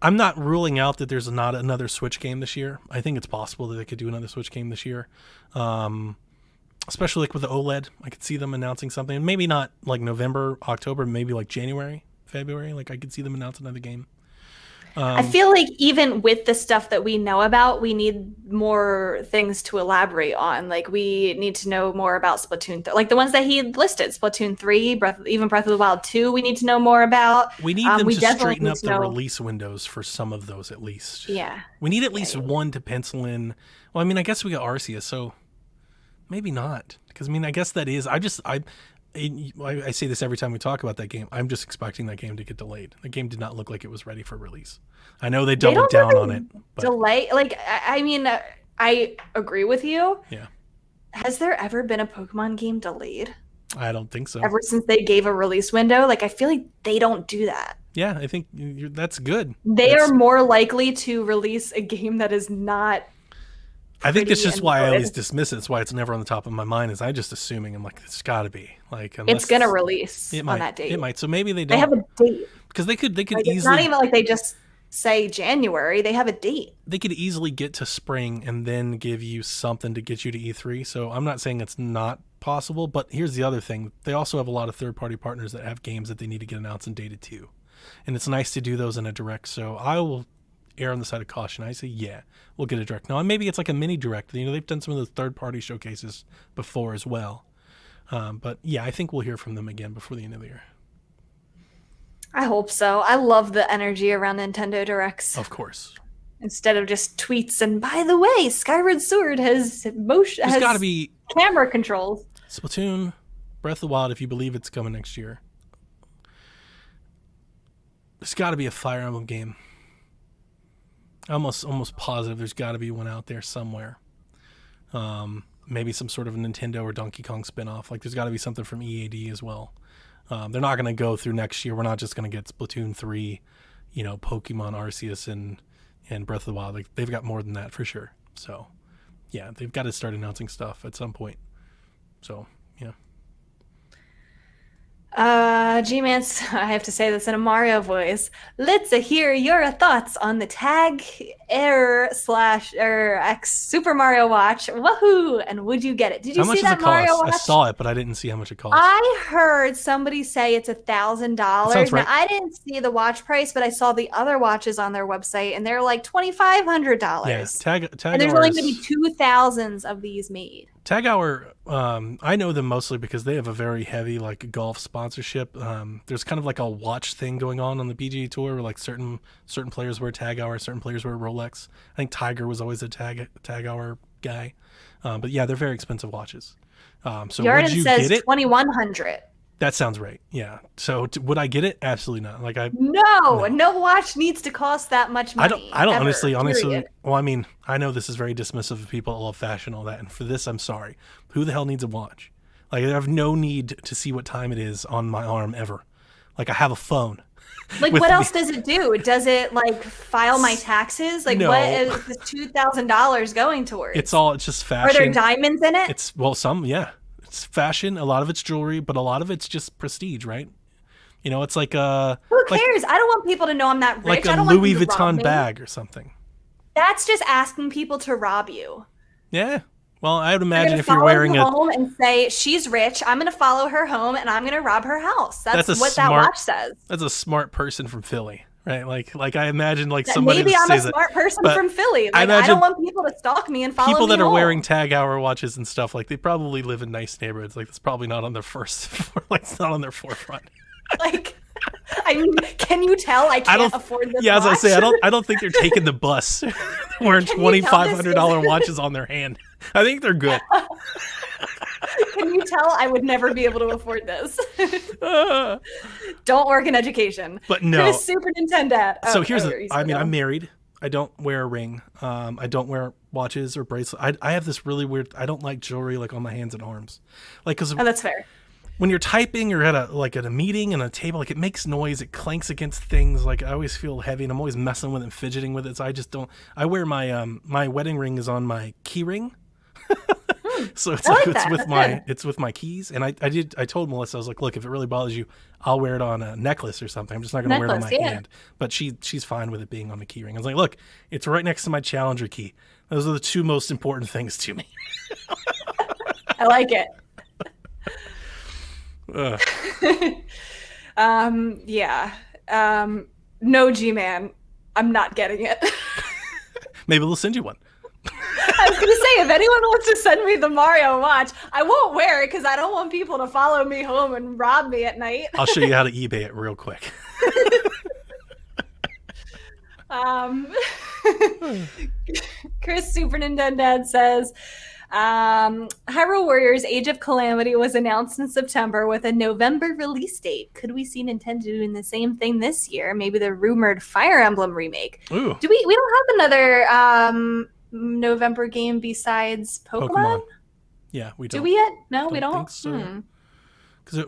I'm not ruling out that there's not another Switch game this year. I think it's possible that they could do another Switch game this year. Especially like with the Oled. I could see them announcing something. Maybe not like November, October, maybe like January, February. Like I could see them announce another game. I feel like even with the stuff that we know about, we need more things to elaborate on. Like we need to know more about Splatoon, like the ones that he listed, Splatoon 3, Breath of the Wild 2, we need to know more about. We need them to straighten up the release windows for some of those at least. Yeah. We need at least one to pencil in. Well, I mean, I guess we got Arceus, so maybe not. Because, I mean, I guess that is... I say this every time we talk about that game. I'm just expecting that game to get delayed. The game did not look like it was ready for release. I know they doubled down on it. But... Delay? Like, I mean, I agree with you. Yeah. Has there ever been a Pokemon game delayed? I don't think so. Ever since they gave a release window? Like, I feel like they don't do that. Yeah, I think that's good. They are more likely to release a game that is not... I think that's just why I always dismiss it. It's why it's never on the top of my mind. Is I just assuming I'm like, it's got to be like it's gonna release on that date. It might. So maybe they don't. They have a date because they could like, easily. It's not even like they just say January. They have a date. They could easily get to spring and then give you something to get you to E3. So I'm not saying it's not possible, but here's the other thing: they also have a lot of third-party partners that have games that they need to get announced and dated too, and it's nice to do those in a direct. So I will err on the side of caution. I say, yeah, we'll get a direct. Now, maybe it's like a mini direct. They've done some of those third-party showcases before as well. But yeah, I think we'll hear from them again before the end of the year. I hope so. I love the energy around Nintendo Directs. Of course. Instead of just tweets. And by the way, Skyward Sword has motion. There's got to be camera controls. Splatoon, Breath of the Wild. If you believe it's coming next year, there's got to be a Fire Emblem game. almost positive there's got to be one out there somewhere. Maybe some sort of Nintendo or Donkey Kong spinoff. Like there's got to be something from EAD as well. They're not going to go through next year. We're not just going to get Splatoon 3, Pokemon Arceus and Breath of the Wild. Like they've got more than that for sure. So yeah, they've got to start announcing stuff at some point. So yeah. G-Mans, I have to say this in a Mario voice. Let's hear your thoughts on the Tag Air/X Super Mario Watch. Woohoo! And would you get it? Did you see that Mario Watch? I saw it, but I didn't see how much it costs. I heard somebody say it's $1,000. Right. Now, I didn't see the watch price, but I saw the other watches on their website, and they're like $2,500. Yeah, Tag and there's only going to be 2,000 of these made. Tag Hour, I know them mostly because they have a very heavy like golf sponsorship. There's kind of like a watch thing going on the PGA Tour where like certain players wear Tag Hour, certain players wear Rolex. I think Tiger was always a Tag Hour guy. But yeah, they're very expensive watches. So Jordan would you says get it? $2,100. That sounds right. Yeah. So would I get it? Absolutely not. Like no watch needs to cost that much money. I don't honestly. Period. Well, I mean, I know this is very dismissive of people that love fashion and all that. And for this, I'm sorry. Who the hell needs a watch? Like I have no need to see what time it is on my arm ever. Like I have a phone. Like what else does it do? Does it like file my taxes? Like no. What is this $2,000 going towards? It's just fashion. Are there diamonds in it? Some, yeah. It's fashion, a lot of it's jewelry, but a lot of it's just prestige, right? It's like who cares? I don't want people to know I'm that rich. Like I a don't Louis want Vuitton bag or something. That's just asking people to rob you. Yeah. Well, I would imagine if you're follow wearing her home and say she's rich, I'm going to follow her home and I'm going to rob her house. That's what that watch says. That's a smart person from Philly. Right, like I imagine like somebody. Maybe I'm a smart person from Philly. Like I don't want people to stalk me and follow me. People that are home. wearing Tag Hour watches and stuff, like they probably live in nice neighborhoods. Like it's probably not on their it's not on their forefront. Like, I mean, can you tell I can't afford this? Yeah, watch? as I say, I don't think they're taking the bus, wearing $2,500 watches on their hand. I think they're good. Can you tell I would never be able to afford this? Don't work in education. But no. Chris, Super Nintendo. So I'm married. I don't wear a ring. I don't wear watches or bracelets. I have this really weird, I don't like jewelry like on my hands and arms. Like, cause that's fair. When you're typing or at a meeting and a table, like it makes noise, it clanks against things. Like I always feel heavy and I'm always messing with it and fidgeting with it. So I just don't, I wear my wedding ring is on my key ring. So it's it's with my keys. And I told Melissa, I was like, look, if it really bothers you, I'll wear it on a necklace or something. I'm just not going to wear it on my hand. But she's fine with it being on the key ring. I was like, look, it's right next to my Challenger key. Those are the two most important things to me. I like it. No, G-Man, I'm not getting it. Maybe they'll send you one. I was gonna say, if anyone wants to send me the Mario watch, I won't wear it because I don't want people to follow me home and rob me at night. I'll show you how to eBay it real quick. Chris Super Nintendo Dad says, Hyrule Warriors Age of Calamity was announced in September with a November release date. Could we see Nintendo doing the same thing this year? Maybe the rumored Fire Emblem remake. Ooh. We don't have another November game besides Pokemon? Yeah, we don't. Do we yet? No, we don't. Think so. Because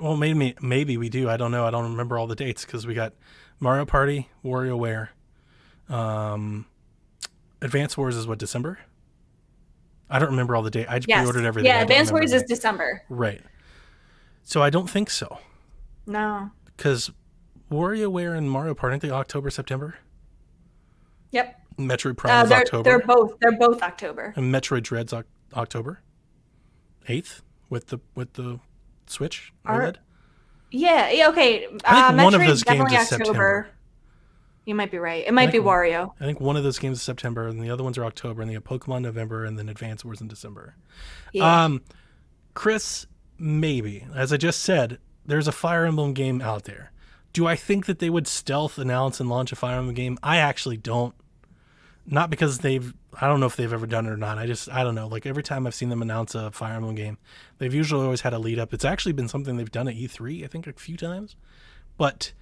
maybe we do. I don't know. I don't remember all the dates because we got Mario Party, WarioWare, Advance Wars is what, December? I don't remember all the dates. I just pre-ordered everything. Yeah, Advance Wars is December. Right. So I don't think so. No. Because WarioWare and Mario Party, aren't they October, September? Yep. Metroid Prime is October. They're both October. And Metroid Dread's October 8th with the Switch OLED. Yeah. Okay. I think one of Metroid's those games is October. September. You might be right. It might be Wario. I think one of those games is September, and the other ones are October, and they have Pokemon November, and then Advance Wars in December. Yeah. Chris, maybe. As I just said, there's a Fire Emblem game out there. Do I think that they would stealth announce and launch a Fire Emblem game? I actually don't. Not because I don't know if they've ever done it or not. I don't know. Like every time I've seen them announce a Fire Emblem game, they've usually always had a lead up. It's actually been something they've done at E3, I think a few times. But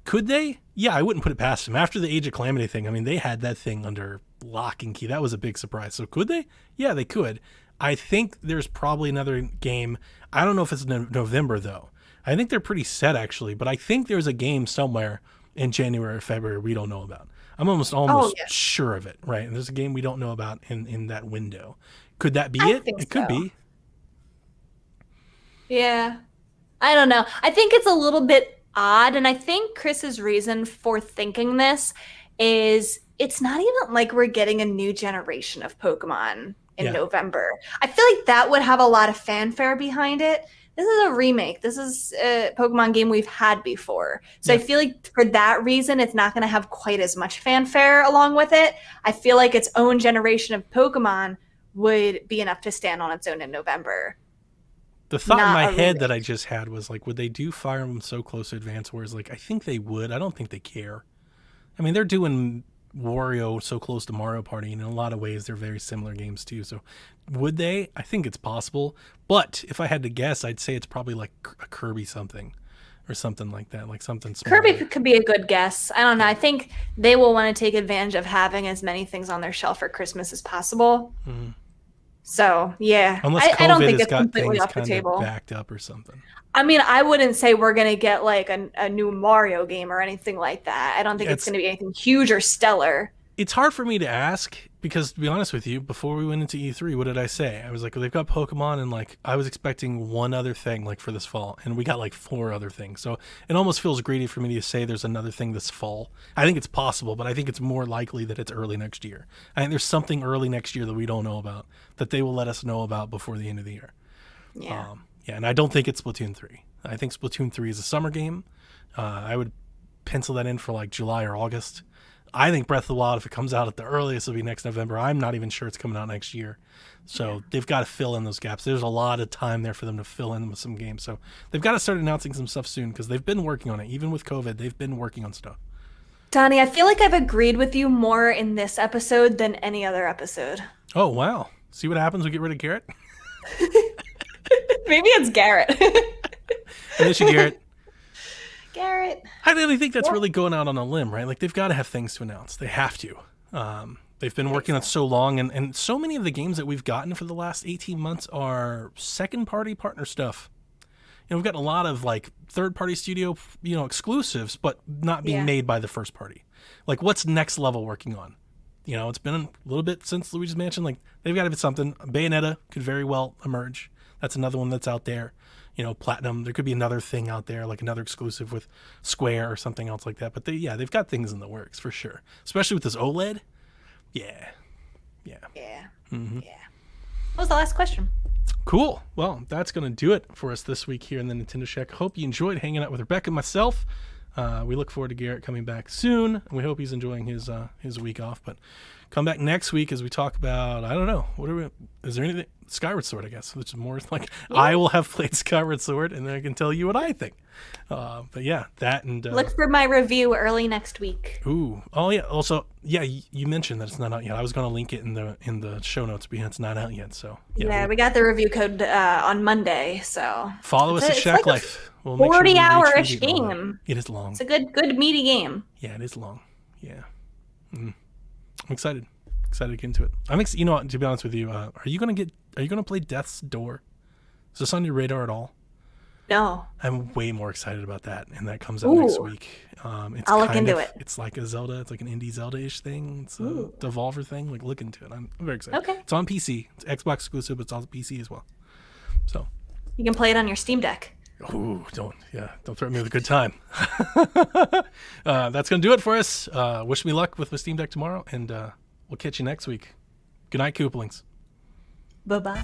Could they? Yeah, I wouldn't put it past them. After the Age of Calamity thing, I mean, they had that thing under lock and key. That was a big surprise. So could they? Yeah, they could. I think there's probably another game. I don't know if it's November, though. I think they're pretty set, actually. But I think there's a game somewhere in January or February we don't know about. I'm almost sure of it, right? And there's a game we don't know about in that window. Could that be it? It could be. Yeah. I don't know. I think it's a little bit odd, and I think Chris's reason for thinking this is it's not even like we're getting a new generation of Pokemon in November. I feel like that would have a lot of fanfare behind it. This is a remake. This is a Pokemon game we've had before. So I feel like for that reason, it's not going to have quite as much fanfare along with it. I feel like its own generation of Pokemon would be enough to stand on its own in November. The thought in my head that I just had was like, would they do Fire Emblem so close to Advance Wars? Like, I think they would. I don't think they care. I mean, they're doing Wario so close to Mario Party, and in a lot of ways, they're very similar games too. So, would they? I think it's possible. But if I had to guess, I'd say it's probably like a Kirby something, or something like that, like something smaller. Kirby could be a good guess. I don't know. I think they will want to take advantage of having as many things on their shelf for Christmas as possible. Mm-hmm. So, yeah. Unless COVID I don't think has it's got completely things off the kind table. of backed up or something. I mean, I wouldn't say we're going to get like a new Mario game or anything like that. I don't think it's going to be anything huge or stellar. It's hard for me to ask because, to be honest with you, before we went into E3, what did I say? I was like, well, they've got Pokemon, and like I was expecting one other thing like for this fall, and we got like 4 other things. So it almost feels greedy for me to say there's another thing this fall. I think it's possible, but I think it's more likely that it's early next year. I think there's something early next year that we don't know about that they will let us know about before the end of the year. Yeah. And I don't think it's Splatoon 3. I think Splatoon 3 is a summer game. I would pencil that in for like July or August. I think Breath of the Wild, if it comes out at the earliest, will be next November. I'm not even sure it's coming out next year. So they've got to fill in those gaps. There's a lot of time there for them to fill in with some games. So they've got to start announcing some stuff soon because they've been working on it. Even with COVID, they've been working on stuff. Donnie, I feel like I've agreed with you more in this episode than any other episode. Oh, wow. See what happens when we get rid of Garrett? Maybe it's Garrett. I miss you, Garrett. Garrett. I really think that's really going out on a limb, right? Like, they've got to have things to announce. They have to. They've been working on so long, and so many of the games that we've gotten for the last 18 months are second-party partner stuff. You know, we've got a lot of, like, third-party studio, exclusives, but not being made by the first party. Like, what's Next Level working on? You know, it's been a little bit since Luigi's Mansion. Like, they've got to have something. Bayonetta could very well emerge. That's another one that's out there. You know, Platinum, there could be another thing out there, like another exclusive with Square or something else like that. But they've got things in the works for sure. Especially with this OLED. Yeah. Mm-hmm. Yeah. What was the last question? Cool. Well, that's going to do it for us this week here in the Nintendo Shack. Hope you enjoyed hanging out with Rebecca and myself. We look forward to Garrett coming back soon, and we hope he's enjoying his week off. But come back next week as we talk about, I don't know, is there anything? Skyward Sword, I guess, which is more like I will have played Skyward Sword, and then I can tell you what I think. But yeah, that and look for my review early next week. Ooh, oh yeah. Also, yeah, you mentioned that it's not out yet. I was going to link it in the show notes, but it's not out yet. So yeah, we got the review code on Monday. So follow us at Shack Life. We'll 40-hour-ish game. It is long. It's a good meaty game. Yeah, it is long. Yeah, I'm excited. Excited to get into it. You know what? To be honest with you, are you gonna play Death's Door? Is this on your radar at all? No. I'm way more excited about that, and that comes out next week. I'll look into it. It's like a Zelda. It's like an indie Zelda-ish thing. It's a Devolver thing. Like, look into it. I'm very excited. Okay. It's on PC. It's Xbox exclusive, but it's on PC as well. So you can play it on your Steam Deck. Ooh, don't threaten me with a good time. That's gonna do it for us. Wish me luck with my Steam Deck tomorrow, and we'll catch you next week. Good night, Kooplings. Bye-bye.